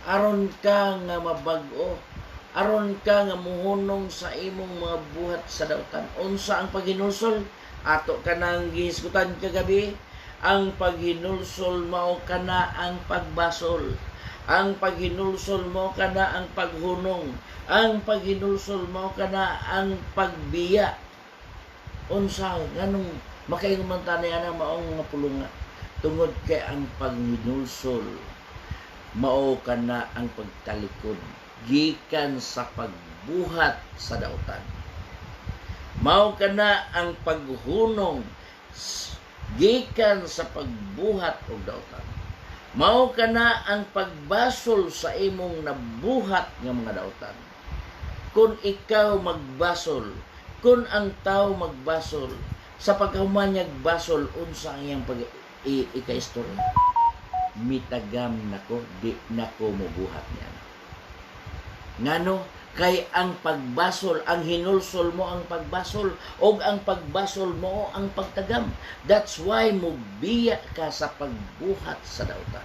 aron ka nga mabag-o, aron ka nga muhunong sa imong mga buhat sa dautan. Unsa ang paghinulsol? Ato ka nang gihisgutan kagabi. Ang paghinulsol mao kana ang pagbasol. Ang paghinulsol mo kana ang paghunong. Ang paghinulsol mo kana ang pagbiya. Unsa nganong makaingon man tanay ana maong nga pulunga. Tungod kay ang paghinulsol mao kana ang pagtalikod gikan sa pagbuhat sa dautan. Mao kana ang paghunong gikan sa pagbuhat og dautan. Mao kana ang pagbasol sa imong nabuhat nga mga dautan. Kung ikaw magbasol, kung ang tao magbasol, sa pagkahumanyag basol, unsa ang iyang ika-istorya? Mitagam nako, di nako mubuhat niya. Ngano? Kay ang pagbasol, ang hinulsol mo ang pagbasol, o ang pagbasol mo ang pagtagam. That's why mubiya ka sa pagbuhat sa dautan.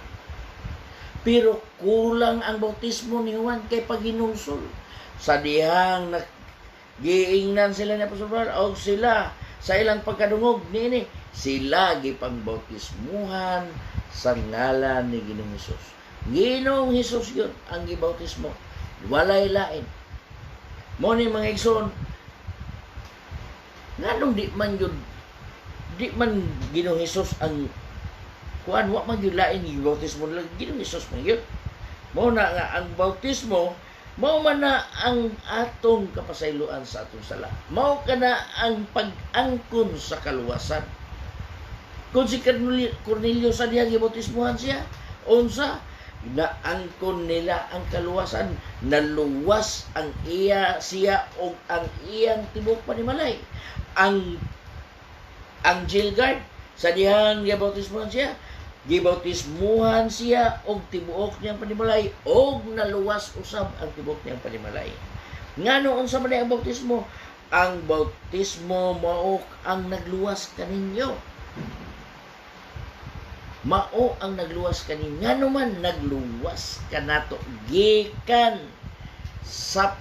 Pero kulang ang bautismo ni Juan kay paghinulsol. Sa dihang giingnan sila ni Apostol Pablo, o sila sa ilang pagkadungog nini, sila gipangbautismuhan sa ngalan ni Ginoong Hesus. Ginoong Hesus yun ang gibautismo. Walay lain. Mo ni mga igsoon, nganong di man Ginoong Hesus ang kuan, wa man yun lain yung bautismo nila, Ginoong Hesus man yun. Mo na nga ang bautismo, mao man na ang atong kapasayloan sa atong sala. Mao kana ang pag-angkon sa kaluwasan. Kung si Cornelio sa diha gibautismohan siya, unsa? Naangkon nila ang kaluwasan, naluwas ang siya o ang iyang tibok panimalay. Ang jail guard sa dihang gibautismuhan siya og tibuok niyang panimalay og naluwas usab ang tibok niyang panimalay. Ngano unsa man ang bautismo? Ang bautismo mao ang nagluwas kaninyo. Mao ang nagluwas kanin. Ngano man nagluwas kanato gikan sa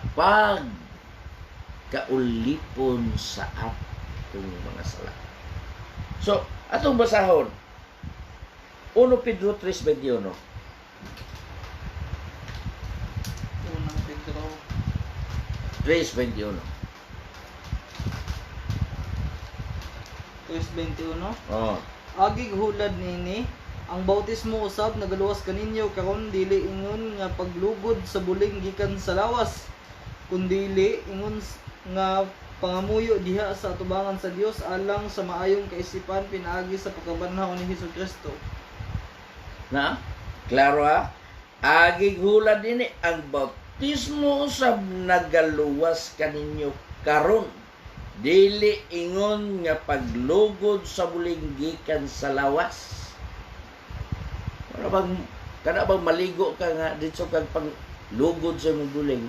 kaulipon sa atong mga sala. So, atong basahon 1 Pedro 3:21. Unang Pedro 3:21. 3:21. Oh. Agig hulad nini, ang bautismo usab nagaluwas kaninyo karon dili ingon nga paglugod sa buling gikan sa lawas, kundi ingon nga pangamuyo diha sa atubangan sa Dios alang sa maayong kaisipan pinaagi sa pagkabanhaw ni Hesukristo. Na? Klaro ha? Agig hulad ini ang bautismo usab nagaluwas kaninyo karon dili ingon nga paglugod sa buling gikan sa lawas. Kana bang maligo ka nga dito kag paglugod sa imong buling?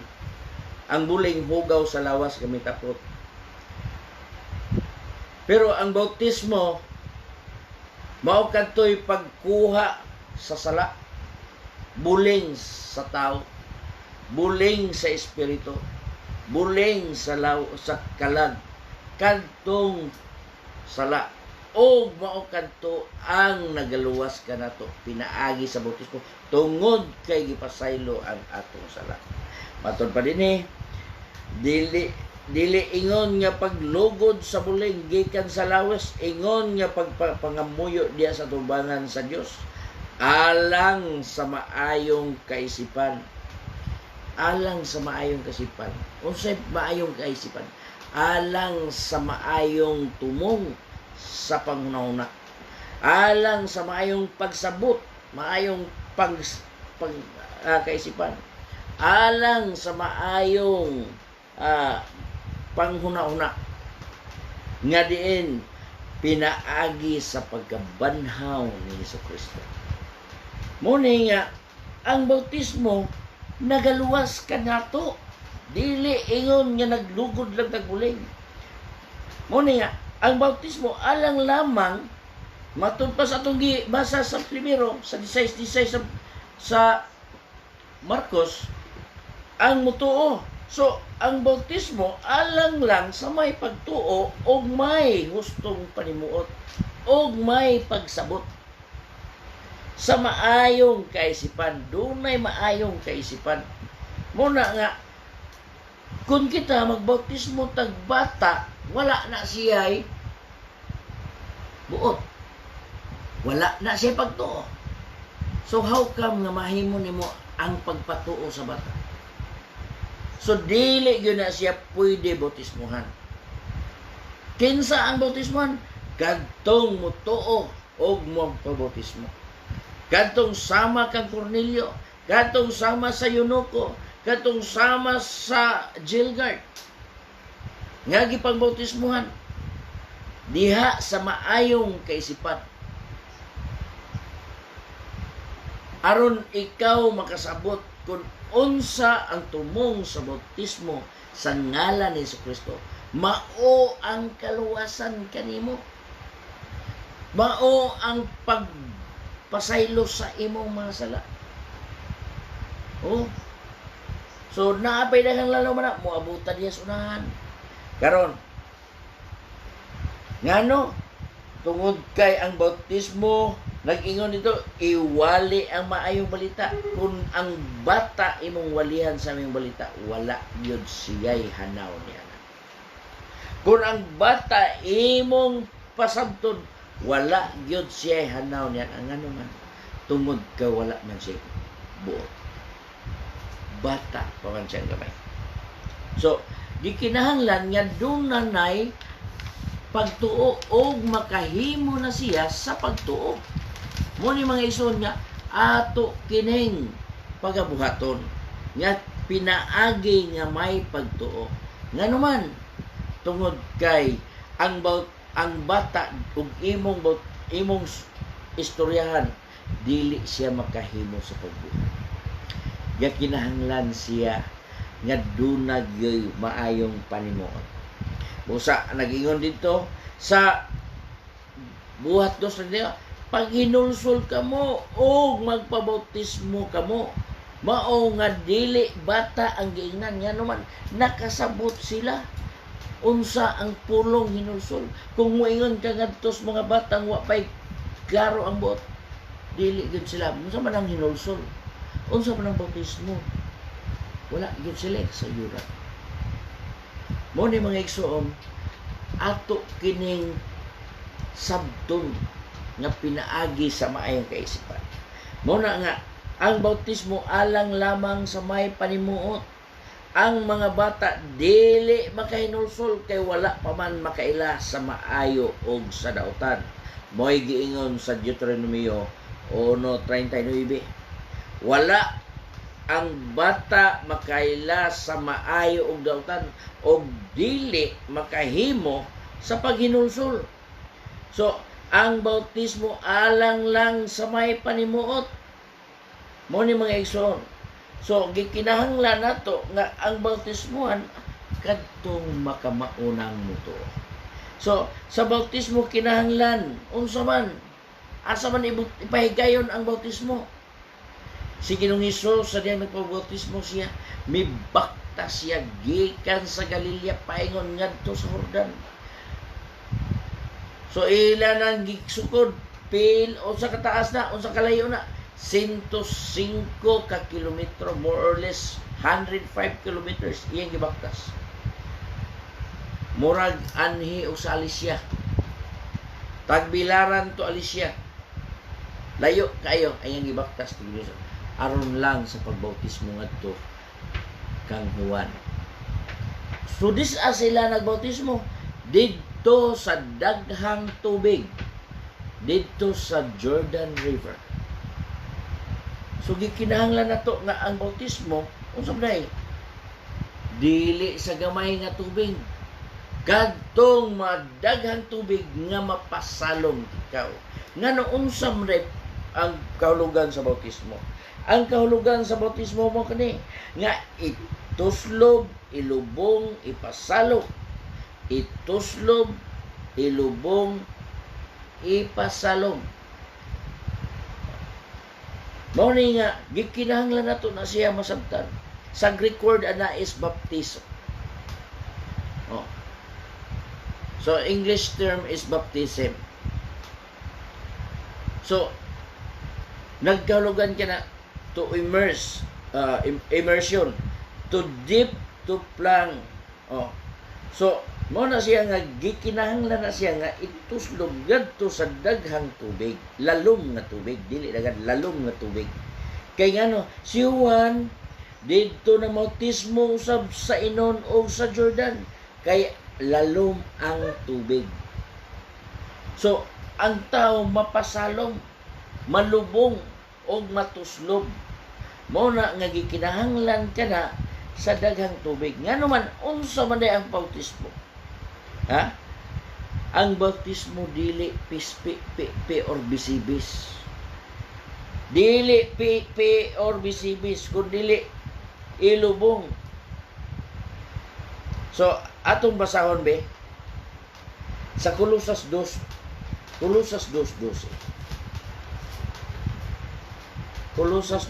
Ang buling hugaw sa lawas kami tapot. Pero ang bautismo mao kadtoy pagkuha sa sala, buling sa tao, buling sa espiritu, buling sa kalag, kadtong sala, o mao kadto ang nagaluwas kanato pinaagi sa bautismo tungod kay gipasaylo ang atong sala. Matod pa dinhi, dili ingon nga paglugod sa buling gikan sa lawas, ingon nga pagpangamuyo diya sa tubangan sa Dios alang sa maayong kaisipan. Alang sa maayong kaisipan. Unsay maayong kaisipan? Alang sa maayong tumong sa panghunahuna, alang sa maayong pagsabot, maayong kaisipan, alang sa maayong panghuna-una nga diin pinaagi sa pagkabanhaw ni Jesucristo. Muna nga ang bautismo nagaluwas kanato, dili ingon nga naglugod lang tagbulig. Muna nga ang bautismo alang lamang matud pa sa atong basa sa primero sa 16:16 sa Marcos ang mutuo. So ang bautismo alang lang sa may pagtuo o may hustong panimuot o may pagsabot sa maayong kaisipan. Dunay maayong kaisipan. Muna nga kung kita magbautismo tag bata, wala na siya'y buot. Wala na siya pagtuo. So how come nga mahimo nimo ang pagpatuo sa bata? So dili gyud na siya pwede bautismuhan. Kinsa ang bautismuhan? Kadtong mutuo og magpabautismo. Kadtong sama kang Cornelio, kadtong sama sa Eunuco, kadtong sama sa jail guard. Nga gipagbautismuhan diha sa maayong kaisipan. Aron ikaw makasabot kung unsa ang tumong sa bautismo sa ngalan ni Jesucristo, mao ang kaluwasan kanimo. Mao ang pagpasaylo sa imong mga sala. Oh. So naapay daghang lalo man mo abutan diya sa unahan. Karon ngano tungod kay ang bautismo nag-ingon dito, iwali ang maayong balita. Kung ang bata imong walihan sa aming balita, wala yun siya'y hanaw niya. Kung ang bata imong pasabtod, wala yun siya'y hanaw niya. Ang ano man, tungod ka wala man siya buot. Bata pa man siyang gamay. So, di kinahanglan nga doon nanay pagtuo o makahimo na siya sa pagtuo. Muni mga ison nga ato kining pagabuhaton nga pinaagi nga may pagtuo. Nga naman tungod kay ang bata ug imong istoryahan dili siya makahimo sa pagbuhat. Nga kinahanglan siya nga dunag maayong panimuot. Busa nag-ingon dito sa buhat dos niya, pag hinulsol ka mo o magpabautismo ka mo, mao nga dili bata ang giingnan nga naman nakasabot sila unsa ang pulong hinulsol. Kung moingon ka ngadtos mga batang wa pay klaro ang buot, dili gyud sila unsa man ang hinulsol, unsa man ang bautismo, wala gyud sila sa yura. Mo ni mga igsoon, ato kining sabton nga pinaagi sa maayong kaisipan. Muna nga, ang bautismo alang lamang sa may panimuot. Ang mga bata dili makahinulsol kay wala pa man makaila sa maayo o sa dautan. Mo'y giingon sa Deuteronomio 1:39. Wala ang bata makaila sa maayo og dautan o dili makahimo sa paghinulsol. So, ang bautismo alang lang sa may panimuot. Mo ni mga igsoon. So, gikinahanglan nato nga ang bautismuhan kadtong makamaunang mutuo. So, sa bautismo kinahanglan unsa man asa man ipahigayon ang bautismo. Si Ginoong Hesus sa diyang nagpabautismo siya, mibakta siya gikan sa Galilea paingon ngadto sa Jordan. So ilan ang gigsukod pil o sa kataas na o sa kalayo na 105 ka kilometro, more or less 105 kilometers iyang gibaktas. Murag anhi o sa Alicia, tagbilaran to Alicia, layo kayo ayang gibaktas aron lang sa pagbautismo ngadto kang Juan. So this as sila nagbautismo dito sa daghang tubig, dito sa Jordan River. So gikinahanglan nato nga ang bautismo unsa man dili sa gamay nga tubig, kadtong madaghang tubig nga mapasalom ikaw. Ngano unsa man ang kahulugan sa bautismo? Ang kahulugan sa bautismo mo kani nga ituslob, ilubong, ipasalo. Ituslob, ilubong, ipasalom. Mao ni nga gikinahanglan nato na siya masabtan. Sa Greek word ana is baptizo. Oh. So English term is baptism. So nagkahulugan ka na to immerse, immersion, to dip, to plunge. Oh. So mo na siya nga gikinahanglan na siya nga ituslog ngadto sa daghang tubig, lalom nga tubig, dili dagan lalom nga tubig. Kay ngano si Juan didto na bautismo usab sa Inon o sa Jordan kay lalom ang tubig. So ang tao mapasalom, malubong o matuslob. Mao na nga gikinahanglan kana sa daghang tubig. Ngano man unsa man ang bautismo? Ha? Ang bautismo dili pispi or bisibis. Dili pi or bisibis kun dili ilubong. So atong basahon be sa Kolosas 2:12. Kolosas 2:12. Kolosas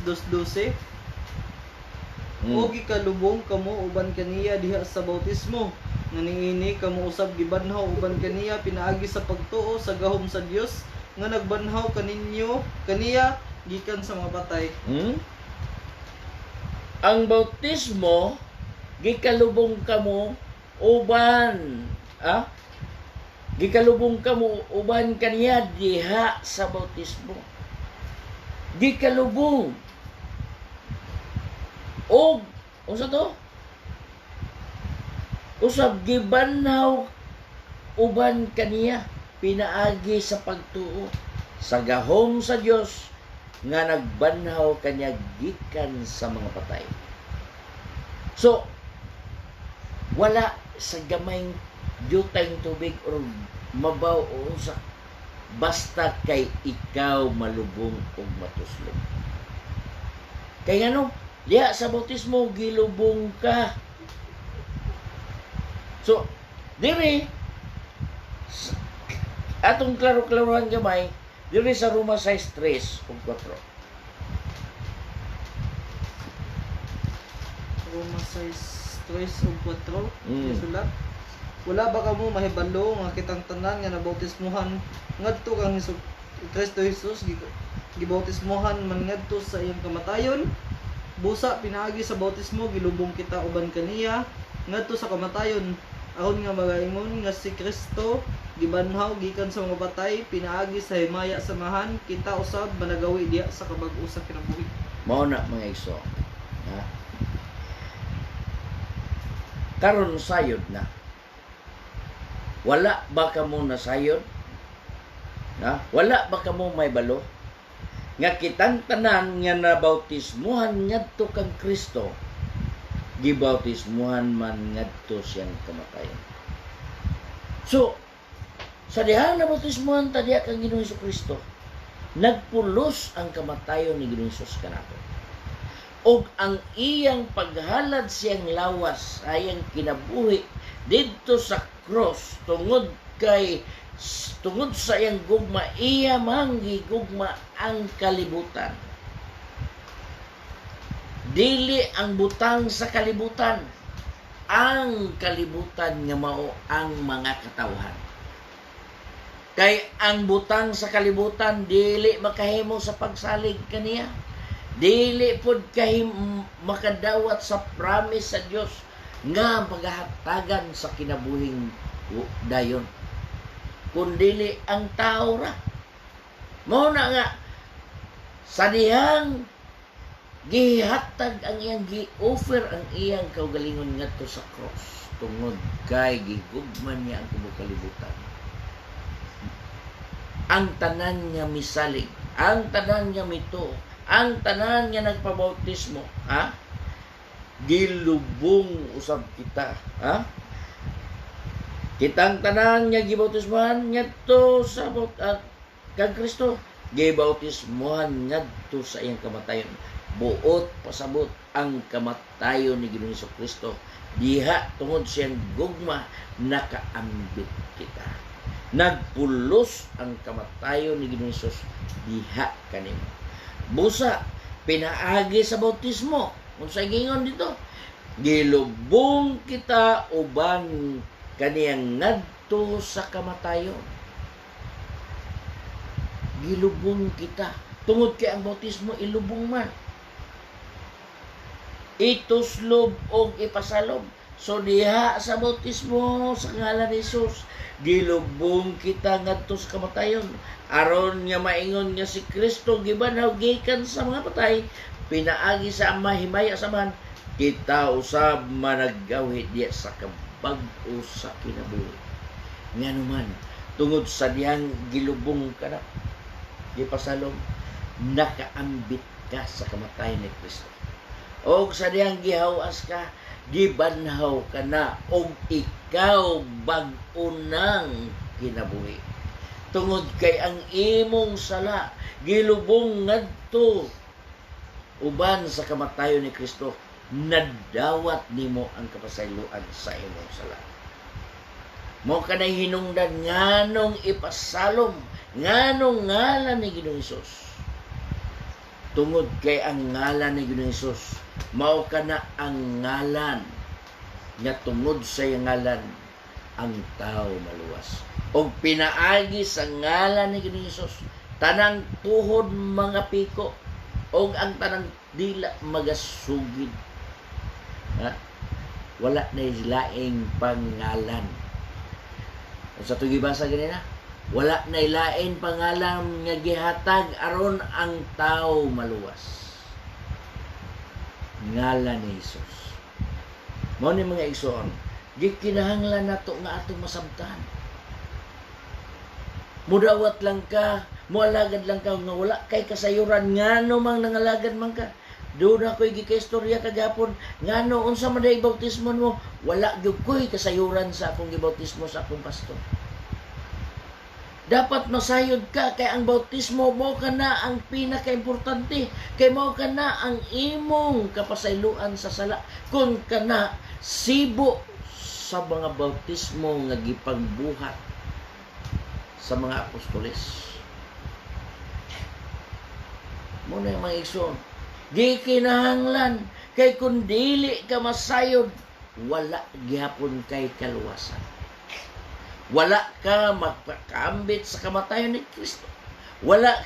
2:12. O gikalubong kamo uban kaniya diha sa bautismo nga niini kamo usab gibanhaw uban kaniya pinaagi sa pagtuo sa gahom sa Dios nga nagbanhaw kaniya gikan sa mga patay. Ang bautismo gikalubong kamo uban gikalubong kamo uban kaniya diha sa bautismo. Gikalubong og unsa to? Usab gibanhaw uban kaniya pinaagi sa pagtuo sa gahom sa Dios nga nagbanhaw kaniya gikan sa mga patay. So wala sa gamayng yutang tubig or mabaw o unsa basta kay ikaw malubong og matuslog. Kay ngano? Diya sa bautismo gilubong ka. So, diri atong klaro-klarohan gamay diri sa Roma 6:3 ug 4. Roma 6:3 ug 4. Sulat. Wala ba kamo mahibalo nga kitang tanan nga nabautismohan ngadto kang Kristo Jesus gibautismohan man ngadto sa iyang kamatayon? Busa pinaagi sa bautismo gilubong kita uban kaniya ngadto sa kamatayon. Aron nga magaingon nga si Kristo gibanhaw gikan sa mga patay pinaagi sa himaya samahan kita usab managawi diya sa kabag-o sa kinabuhi. Mao na mga igsoon. Ha? Karon sayod na. Wala ba kamo nasayod? Ha? Wala ba kamo may balo? Nga kitang tanan nga nabautismuhan ngadto kang Kristo, gibautismuhan man ngadto siyang kamatayon. So, sa dihang nabautismuhan ta diha kang Ginoong Hesukristo, nagpulos ang kamatayon ni Ginoong Hesus kanato. Og ang iyang paghalad siyang lawas, ayang kinabuhi didto sa cross tungod sa iyang gugma, iya manggi gugma ang kalibutan. Dili ang butang sa kalibutan. Ang kalibutan nga mao ang mga katawhan. Kay ang butang sa kalibutan dili makahimo sa pagsalig kaniya. Dili pod makadawat sa promise sa Dios nga paghahatagan sa kinabuhing dayon. Kundili ang tao ra. Mao na nga sa dihang gihatag ang iyang gi-offer ang iyang kaugalingon ngadto sa cross tungod kay gigugman niya ang tibuok kalibutan. ang tanan nga misalig, ang tanan nga mito, ang tanan nga nagpabautismo, ha? Gilubong usab kita, ha? Kitang tanan nga gibautismohan ngadto sa kang Kristo, gibautismohan ngadto sa iyang kamatayon. Buot pasabot ang kamatayon ni Ginoong Kristo. Diha tungod siyang gugma nakaambit kita. Nagpulos ang kamatayon ni Ginoong Hesus diha kanimo. Busa pinaagi sa bautismo. Unsay gingon dito? Gilubong kita uban kaniyang ngadto sa kamatayon. Gilubong kita tungod kay ang bautismo ilubong man. Ituslob og ipasalob. So diha sa bautismo sa ngalan ni Hesus, gilubong kita ngadto sa kamatayon aron nga maingon nga si Kristo gibanhaw gikan sa mga patay, pinaagi sa mahimaya samahan, kita usab managgawi diya sa kabag-o sa kinabuhi. Nganuman tungod sa diyang gilubong ka na, gipasalob, nakaambit ka sa kamatayon ni Kristo. O sa diyang gihawas ka, gibanhaw ka na, o ikaw bag-o ng kinabuhi. Tungod kay ang imong sala, gilubong ngadto uban sa kamatayon ni Kristo, nadawat nimo ang kapasayloan sa imong sala. Mo kanay hinungdan nganong ipasalom, nganong ngalan ni Ginoong Hesus. Tungod kay ang ngalan ni Ginoong Hesus, mao kana ang ngalan nga tungod sa iyang ngalan ang tao maluwas. Og pinaagi sa ngalan ni Ginoong Hesus, tanang tuhod mga piko, og ang tanang dila magasugid. Ha? Wala na laing pangalan. Sa tugibasa ganina, wala na lain pangalan nga gihatag aron ang tao maluwas. Ngalan ni Hesus. Mao ni mga igsoon, gikinahanglan nato nga atong masabtan. Mudawat lang ka, mualagad lang ka nga wala kay kasayuran ngano mang nangalagad man ka. Doon ako'y gikaistorya kagapon ngano unsa man day bautismo mo, wala gyud ko'y kasayuran sa akong gibautismo sa akong pastor. Dapat masayod ka kay ang bautismo mo kana ang pinakaimportante, kay mo kana ang imong kapasayloan sa sala kun kana sibo sa mga bautismo nga gipangbuhat sa mga apostoles. Mo na mga igsoon, gikinahanglan kay kun dili ka masayod, wala gihapon kay kaluwasan. Wala ka magpakaambit sa kamatayon ni Kristo. Wala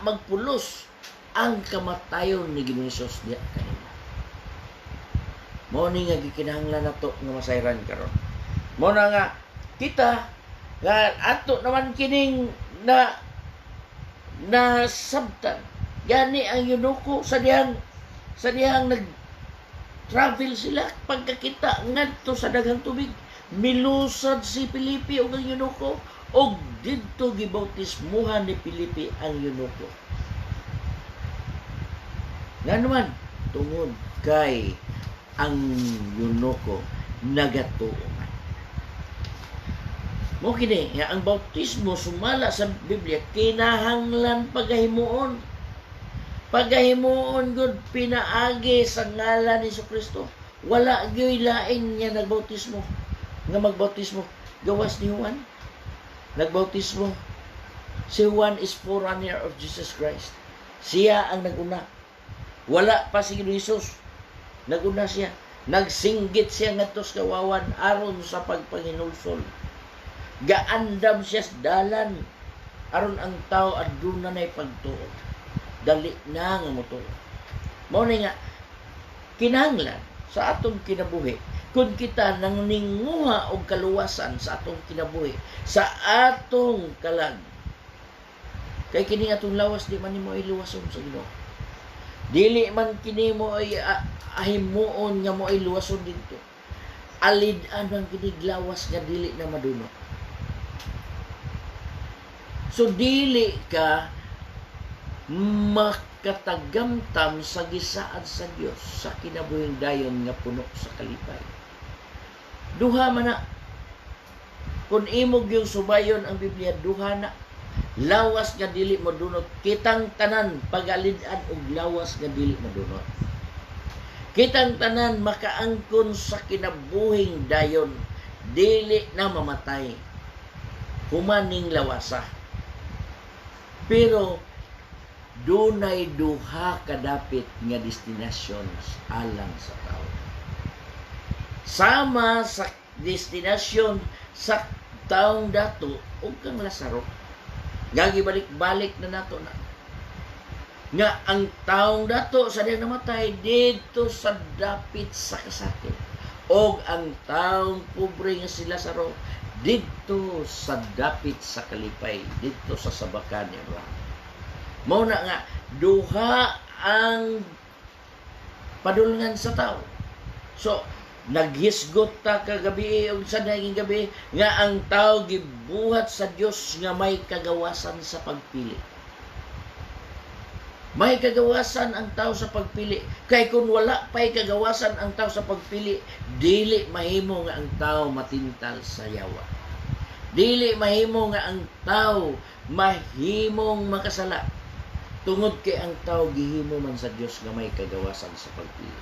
magpulos ang kamatayon ni Ginoong Hesus diya kanina. Mao ni nga gikinahanglan nato nga masayran karon. Mao na nga kita nga ato naman kining na sabtan. Gani ang eunuko sa diyang nag-travel sila pagkakita ngadto sa daghang tubig. Milusad si Pilipi o ang eunuko o didto gibautismuhan ni Pilipi ang eunuko. Nga naman, tungod kay ang eunuko nagatuoman. Mo kini, ang bautismo sumala sa Biblia kinahanglan pagahimuon. Pagahimuon gud pinaagi sa ngalan ni Kristo. Wala gyud lain niya nagbautismo. Nga magbautismo, gawas ni Juan. Nagbautismo. Si Juan is forerunner of Jesus Christ. Siya ang naguna. Wala pa si Ginoong Hesus. Naguna siya. Nagsinggit siya ngadto sa kawawan aron sa pagpanginulsol. Gaandam siya sa dalan aron ang tao aduna nay pagtuo. Dali na nga motuo. Mao ni nga kinahanglan sa atong kinabuhi kung kita nang ninguha og kaluwasan sa atong kinabuhi, sa atong kalag. Kay kini atong lawas di man nimo iluwason sa Ginoo. Dili man kini mo ay ahimuon nga mo iluwason dito. Alid-an ang kini lawas nga dili na madunot. So dili ka makatagamtam sa gisaad sa Dios sa kinabuhing dayon nga puno sa kalipay. Duha man na. Kung imog yung subayon ang Biblia, duha na. Lawas nga dili madunot. Kitang tanan pagalid-an og lawas nga dili madunot. Kitang tanan makaangkon sa kinabuhing dayon, dili na mamatay. Humaning lawasa. Pero dunay duha kadapit nga destinasyon alang sa tao. Sama sa destinasyon sa taong dato ug kang Lazaro. Gagi balik-balik na nato na. Nga ang taong dato sa diya namatay dito sa dapit sa kasakit. Og ang taong pobre nga si Lazaro dito sa dapit sa kalipay, dito sa sabakan ni Abraham. Mao na nga duha ang padulngan sa tao. So naghisgot ta kagabi og sa naging gabi nga ang tao gibuhat sa Dios nga may kagawasan sa pagpili. May kagawasan ang tao sa pagpili. Kay kung wala pa'y kagawasan ang tao sa pagpili, dili mahimo nga ang tao matintal sa yawa. Dili mahimo nga ang tao mahimong makasala. Tungod kay ang tao gihimo man sa Dios nga may kagawasan sa pagpili.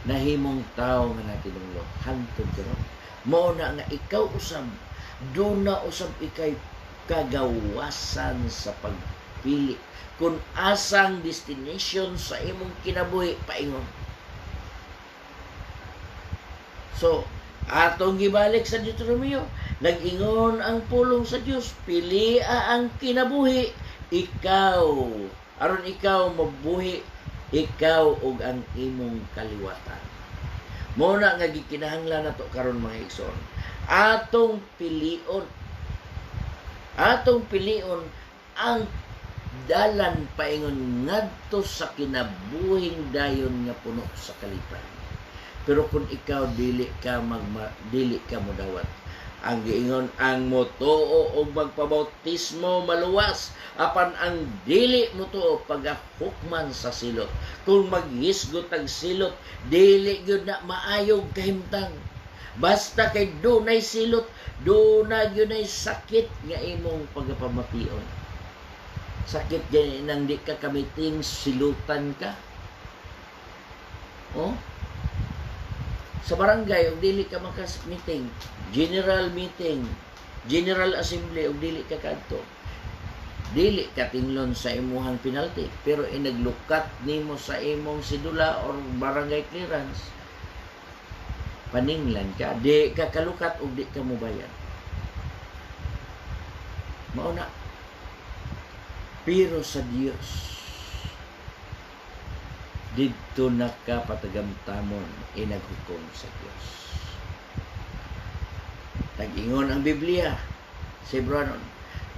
Nahimong tao nga natinunglo hantod karon. Mao na nga ikaw usab, do na usab ikay kagawasan sa pagpili kung asang destination sa imong kinabuhi paingon. So, atong gibalik sa Deuteronomio, nag-ingon ang pulong sa Dios, pilia ang kinabuhi, ikaw, aron ikaw mabuhi, ikaw ug ang imong kaliwatan. Mao na nga gikinahanglan nato karon mga igsoon. Atong pilion ang dalan paingon ngadto sa kinabuhing dayon nga puno sa kalipay. Pero kung ikaw dili ka modawat, ang giingon ang motuo og magpabautismo maluwas apan ang dili motuo pagahukman sa silot. Kung maghisgot ang silot, dili gyud na maayog kahimtang. Basta kay dunay silot, dunay gyud nay sakit nga imong pagapamation. Sakit gani nang di ka kamiting silutan ka. Oh? Sa barangay og dili ka makas-meeting, general meeting, general assembly og dili ka kadto. Dili ka tinglon sa imuhang penalty, pero inaglukat nimo sa imong sidula or barangay clearance, paninglan ka, di ka kalukat og di ka mobayad. Mao na. Pero sa Dios, dito nakapatagamtamon inaghukom sa Dios. Nag-ingon ang Biblia sa Hebreanon,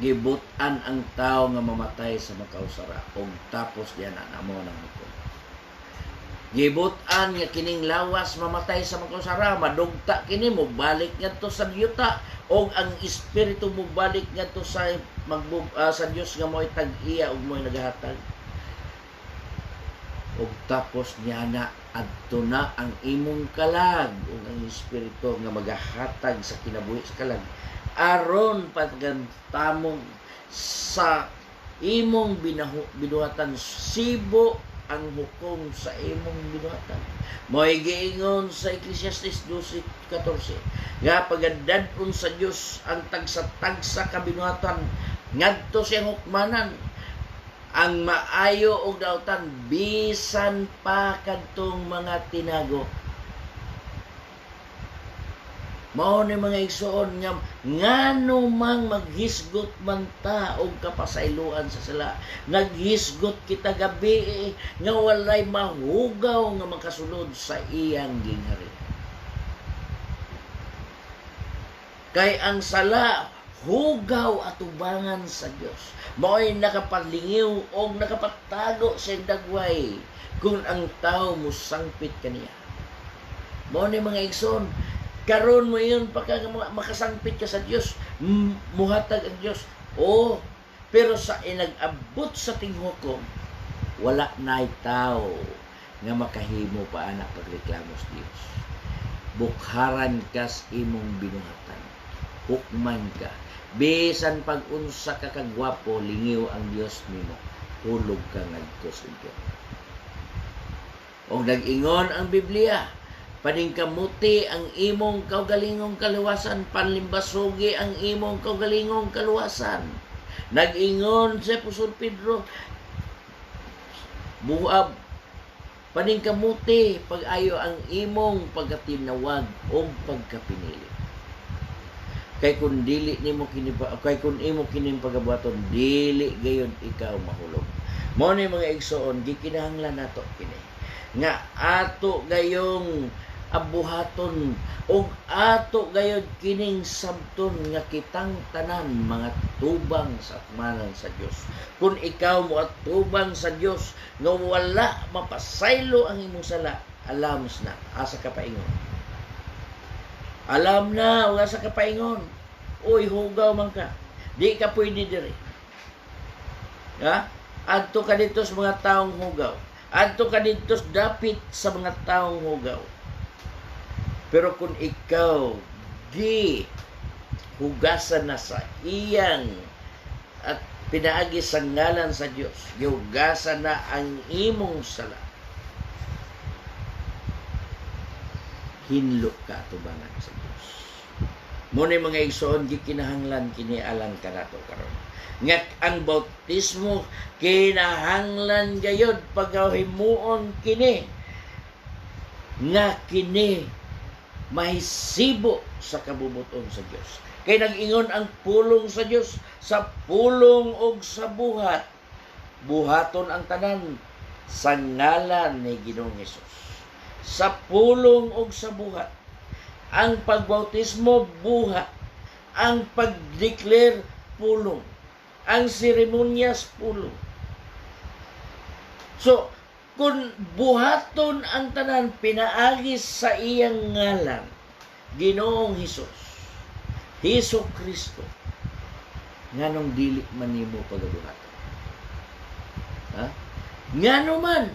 gibutan ang tao nga mamatay sa makausara og tapos diyan ang amo ng hukom. Gibutan nga kining lawas mamatay sa makausara, madugta kini mo balik ngadto sa yuta og ang espiritu mo balik ngadto sa sa Dios nga mo'y tag-iya og mo'y nagahatag. Og tapos niya na adto na ang imong kalag ug ang espiritu nga magahatag sa kinabuhi sa kalag aron paggantamong sa imong binuhatan sibo ang hukom sa imong binuhatan. Mo'y giingon sa Ecclesiastes 12:14 nga pagandadon sa Dios ang tagsa-tagsa ka binuhatan ngadto siyang hukmanan ang maayo og dautan bisan pa kadtong mga tinago. Mao ni mga igsoon nga ngano mang maghisgot man ta og kapasayloan sa sala. Naghisgot kita gabi nga walay mahugaw nga makasulod sa iyang gingharian. Kay ang sala hugaw atubangan sa Dios. Mao'y nakapalingiw o nakapatago sa dagway kung ang tao musangpit kaniya. Mao ni mga igsoon, Karon mo yun pagka makasangpit ka sa Dios, muhatag ang Dios. Oh, pero sa inag-abot sa tinghukom, wala na'y tao nga makahimo pa anak pagreklamo sa Dios. Bukharan kas imong binuhatan. Hukman ka. Bisan pag-unsa ka kagwapo, lingiw ang Dios nimo. Hulog ka ngadto sa Dios. Og nag-ingon ang Biblia, paningkamuti ang imong kaugalingong kaluwasan, panlimbasugi ang imong kaugalingong kaluwasan. Nag-ingon si Apostol Pedro, buab, paningkamuti pag-ayo ang imong pagkatinawag o pagkapinili. Kay kung dili nimo kini, kay kung imo kining pagabuhaton, dili gayon ikaw mahulog. Mao ni mga igsoon, gikinahanglan nato kini nga ato gayong abuhaton ug ato gayud kining sabton nga kitang tanan mga tubang sa atmanan sa Dios. Kung ikaw mo atubang sa Dios nga wala mapasaylo ang imong sala, alam na asa ka paingon. Alam na wala sa kapaingon. Uy, hugaw man ka. Di ka pwede diri. Ha? Adto ka dito sa mga taong hugaw. Adto ka dito dapit sa mga taong hugaw. Pero kung ikaw di hugasan na sa iyang at pinaagi sa ngalan sa Dios, gihugasan na ang imong sala, hinlo ka atubangan sa Dios. Muna mga igsoon, gikinahanglan kini alang kanato karon. Nga ang bautismo kinahanglan gayud paghimuon kini nga kini mahisibo sa kabubuton sa Dios. Kay nag-ingon ang pulong sa Dios, sa pulong og sa buhat, buhaton ang tanan sa ngalan ni Ginoong Hesus. Sa pulong og sa buhat, ang pagbautismo buhat, ang pag-declare pulong, ang seremonyas pulong. So, kung buhaton ang tanan pinaagis sa iyang ngalan, Ginoong Hesus, Hesus Kristo, nganong dili man nimo pagabuhaton? Ha? Ngano man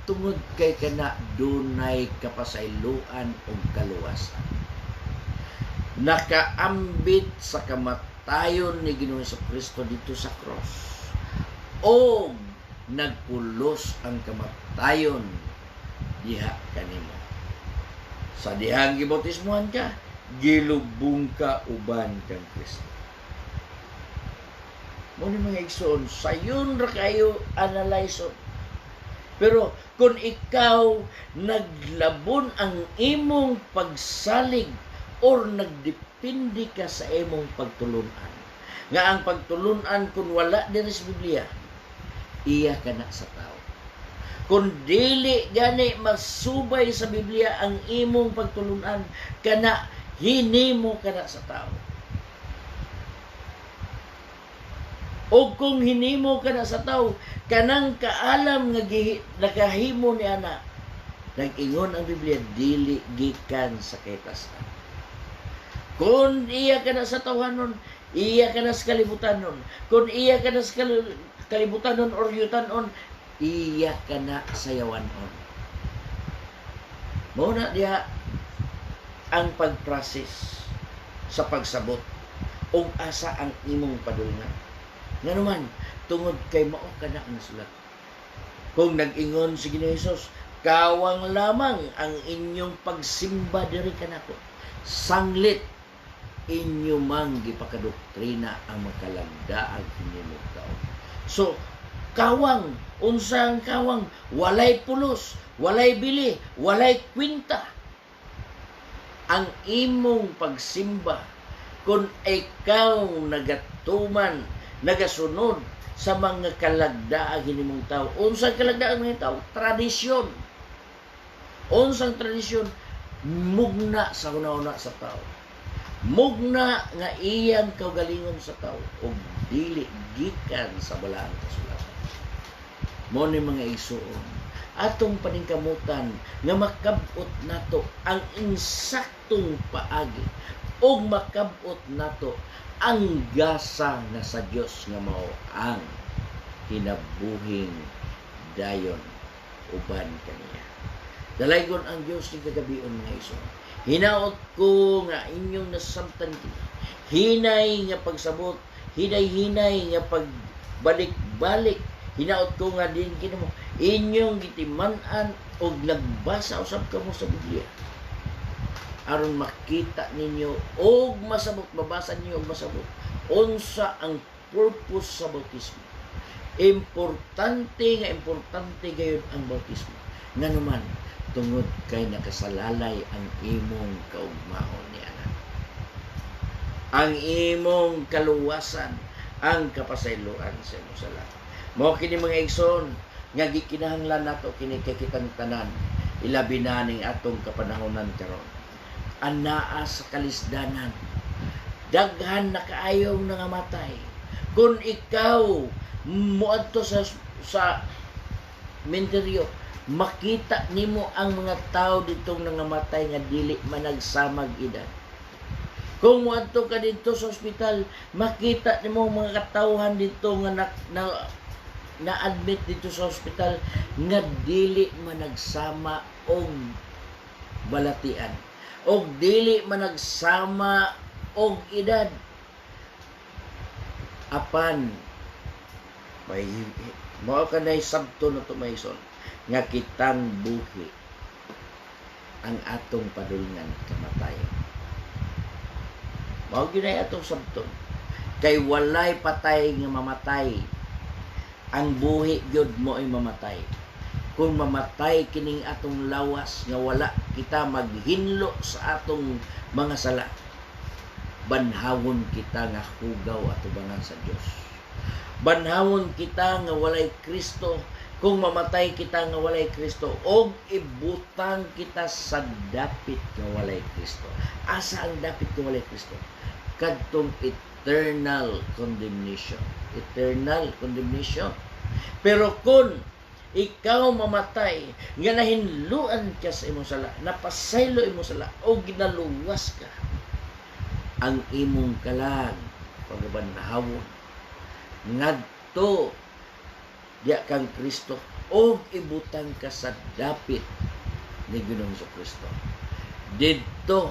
tungod kay kana dunay kapasayloan o kaluwasan. Nakaambit sa kamatayon ni Ginoong Kristo dito sa cross. O nagpulos ang kamatayon diha kanimo. Sa dihang gibautismuhan ka, gilubong ka uban kang Kristo. Muna mga igsoon, sayon ra kayo analyson. Pero kung ikaw naglabon ang imong pagsalig or nagdepende ka sa imong pagtulunan, nga ang pagtulunan kung wala diri sa Biblia, iya ka na sa tao. Kung dili gani masubay sa Biblia ang imong pagtulunan, kana hinimo ka na sa tao. O kung hinimo ka na sa tao, kanang kaalam nga nakahimo ni ana, nag-ingon ang Biblia, dili gikan sa kaytasan. Kung iya ka na sa tawhanon, iya ka na sa kalibutanon. Kung iya ka na sa kalibutanon or yutanon, iya ka na sa yawanon. Muna diha ang pag-process sa pagsabot o asa ang imong padulngan. Nga naman, tungod kay mao ka na ang sulat. Kung nag-ingon si Ginoong Hesus, kawang lamang ang inyong pagsimba diri kanako. Sanglit inyo mang gipakadoktrina ang makalagdaag hinimong tao. So, kawang, unsang kawang, walay pulos, walay bili, walay kwinta. Ang imong pagsimba, kung ikaw nagatuman, nagasunod sa mga kalagdaag hinimong tao. Unsang kalagdaag ng tao? Tradisyon. Unsang tradisyon? Mugna sa una-una sa tao. Mugna nga iyang kaugalingon sa tao o dili gikan sa balaang kasulatan. Mo ni mga igsoon, atong paningkamutan nga makabot nato ang insaktong paagi o makabot nato ang gasa nga sa Dios nga mao ang kinabuhing dayon uban kaniya. Dalaygon ang Dios ni kagabion mga igsoon. Hinaot ko nga inyong nasabtan kini. Hinay nga pagsabot, hinay-hinay nga pagbalik-balik. Hinaot ko nga din kinamo inyong gitiman-an og nagbasa usab kamo sa Biblia. Aron makita ninyo og masabot, mabasa ninyo og masabot unsa ang purpose sa bautismo. Importante gayud ang bautismo. Nganuman tungod kay nakasalalay ang imong kaugmaon ni anak. Ang imong kaluwasan, ang kapasayloan sa imong sala. Mao kini mga igsoon nga gikinahanglan nato kini kay kitang tanan ilabi na ning atong kapanahonan karon. Anaa sa kalisdanan, daghan na kaayong nangamatay. Kung ikaw moadto sa menteryo, makita nimo ang mga tao ditong nangamatay nga dili man nagsamag edad. Kung moadto ka dito sa ospital, makita nimo mga katawhan dito nga na-admit dito sa ospital nga dili man nagsama og balatian og dili man nagsama og edad. Apan may mao kanay sabto na to maison nga kitang buhi ang atong padulngan kamatayon. Mao gyud ay atong sabton kay walay patay nga mamatay. Ang buhi gyud mo ay mamatay. Kung mamatay kining atong lawas nga wala kita maghinlo sa atong mga sala, banhawon kita nga hugaw atubangan sa Dios. Banhawon kita nga walay Kristo. Kung mamatay kita nga walay Kristo, og ibutang kita sa dapit nga walay Kristo. Asa ang dapit nga walay Kristo? Kadtong eternal condemnation. Eternal condemnation. Pero kung ikaw mamatay nga nahinluan ka sa imong sala, napasaylo imong sala o ginaluwas ka, ang imong kalag pagbanhawon ngadto diya kang Kristo o ibutang ka sa dapit ni Ginoong Kristo. Didto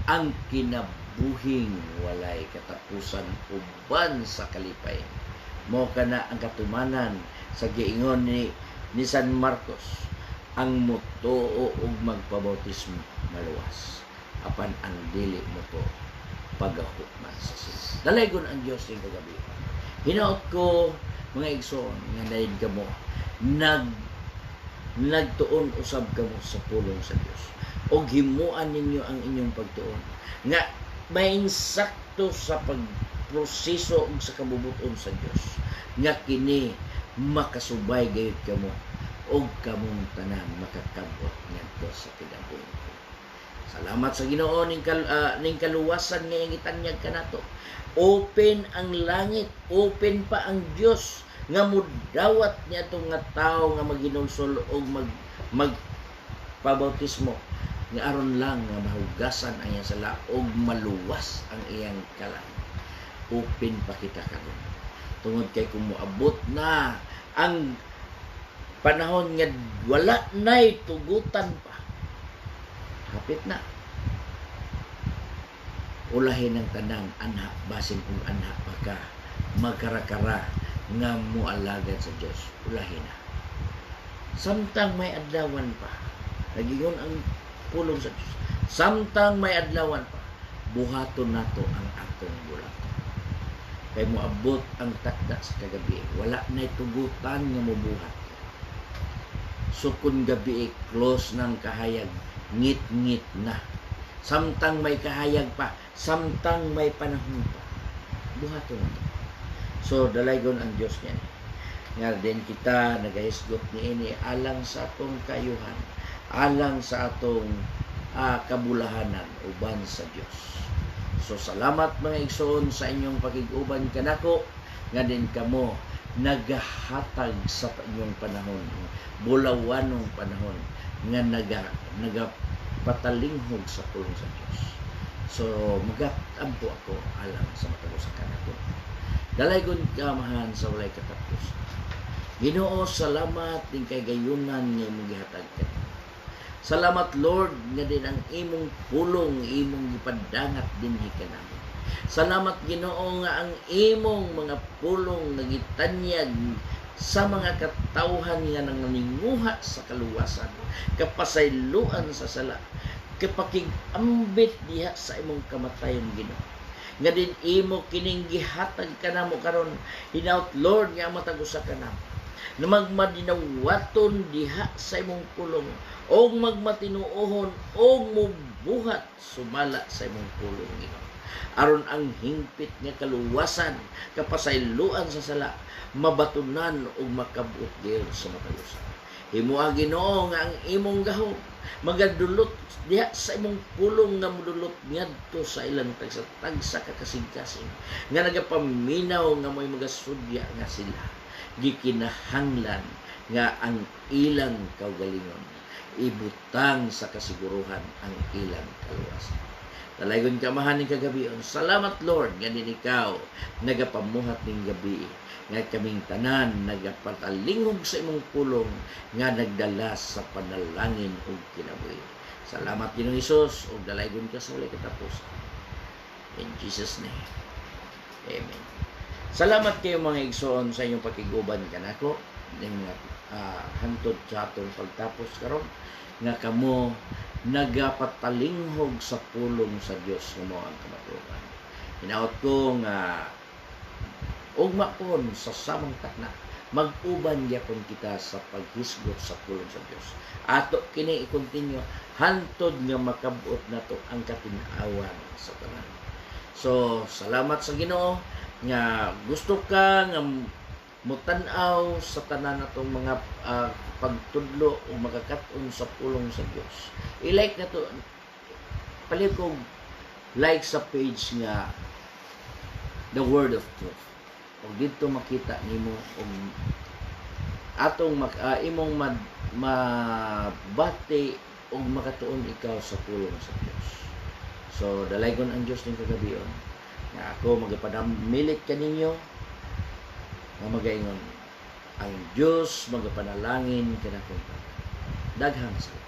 ang kinabuhing walay katapusan uban sa kalipay. Mo kana ang katumanan sa giingon ni San Marcos, ang mutuo og magpabautismo maluwas apan ang dili mo to pagahukman sa sins. Dalaygon ang Dios ning kagabi. Hinaot ko mga igsoon nga naid kamo nagtuon usab kamo sa pulong sa Dios og himuan ninyo ang inyong pagtuon nga mainsakto sa pagproseso ug sa kabubuton sa Dios nga kini makasubay gayud kamo og kamong tanan makakabot ngadto sa kinabuhi. Salamat sa Ginoo ning kaluwasan nga gitanyag kanato. Open ang langit, open pa ang Dios nga mudawat niya itong nga tao nga maginulsol og magpabautismo nga aron lang nga mahugasan ang iyang sala og maluwas ang iyang kalan. Open pa kita karon. Tungod kay kung moabot na ang panahon nga wala na'y tugutan pa, hapit na. Ulahin ang tanang anak, basin kung anak pa ka, magkarakara nga mualagad sa Diyos. Ulahin na. Samtang may adlawan pa, nagiyon ang pulong sa Diyos. Samtang may adlawan pa, buhaton nato ang atong bulaton. Kay moabot ang takda sa kagabi, wala na'y tugutan nga mubuhat. So kung gabi close ng kahayag, ngit-ngit na. Samtang may kahayag pa, samtang may panahon pa, buhaton nato. So dalaygon ang Dios niyan. Nga din kita nagahisgot niini alang sa atong kayuhan, alang sa atong kabulahanan uban sa Dios. So salamat mga igsoon sa inyong pakiguban kanako, nga din kamo nagahatag sa inyong panahon, bulawanong panahon nga nagapatalinghog sa pulong sa Dios. So magatampo ako alang sa matagos sa kanako. Dalaygon kamahan sa walay katapos. Ginoo, salamat din kay gayunan nga imong gihatag kanimo. Salamat Lord nga din ang imong pulong imong gipadangat dinhi kanamo. Salamat Ginoo nga ang imong mga pulong nagitanyag sa mga katawhan nga nanganinguha sa kaluwasan, kapasayloan sa sala, kapakig-ambit diha sa imong kamatayon Ginoo. Nga din imo kining gihatag kanamo karon, hinaut Lord nga matagusa kanamo na magmadinawaton diha sa imong pulong o magmatinuohon o mubuhat sumala sa imong pulong Ginoo. Aron ang hingpit nga kaluwasan, kapasayloan sa sala, mabatunan o makabuot gyud sa matagusa. Himuha Ginoo nga ang imong gahom magadulot diha sa imong pulong nga modulot ngadto sa ilang tagsa kakasing-kasing nga nagapaminaw nga mo'y magasudya nga sila gikinahanglan nga ang ilang kaugalingon ibutang sa kasiguruhan ang ilang kaluwasan. Dalaygon kamahan ning kagabion. Salamat Lord nga din ikaw nagapamuhat ning gabi nga kaming tanan nagapatalingog sa imong pulong nga nagdala sa panalangin ug kinabuhi. Salamat Ginoong Hesus ug dalaygon ka sa walay katapusan. In Jesus name. Amen. Salamat kayo mga igsoon sa inyong pakiguban kanako ning hantod sa atong pagtapos karon nga kamo nagapatalinghog sa pulong sa Dios nga mao ang kamatuoran. Hinaot ko nga ugma pon sa samang takna mag-uban gyapon kita sa paghisgot sa pulong sa Dios. Ato kini i-continue hantod nga makabuot nato ang katin-awan sa tanan. So salamat sa Ginoo nga gusto ka nga mutan-aw sa tanan natong mga pagtudlo o makakat-on sa pulong sa Dios. I-like na to. Palihog kong like sa page nga The Word of Truth. O dito makita nimo og atong imong mabati o makatuon ikaw sa pulong sa Dios. So dalaygon ang Dios ning kagabion nga ako magapadamilit kaninyo nga magaingon ang Dios magapanalangin kanakong daghang salamat.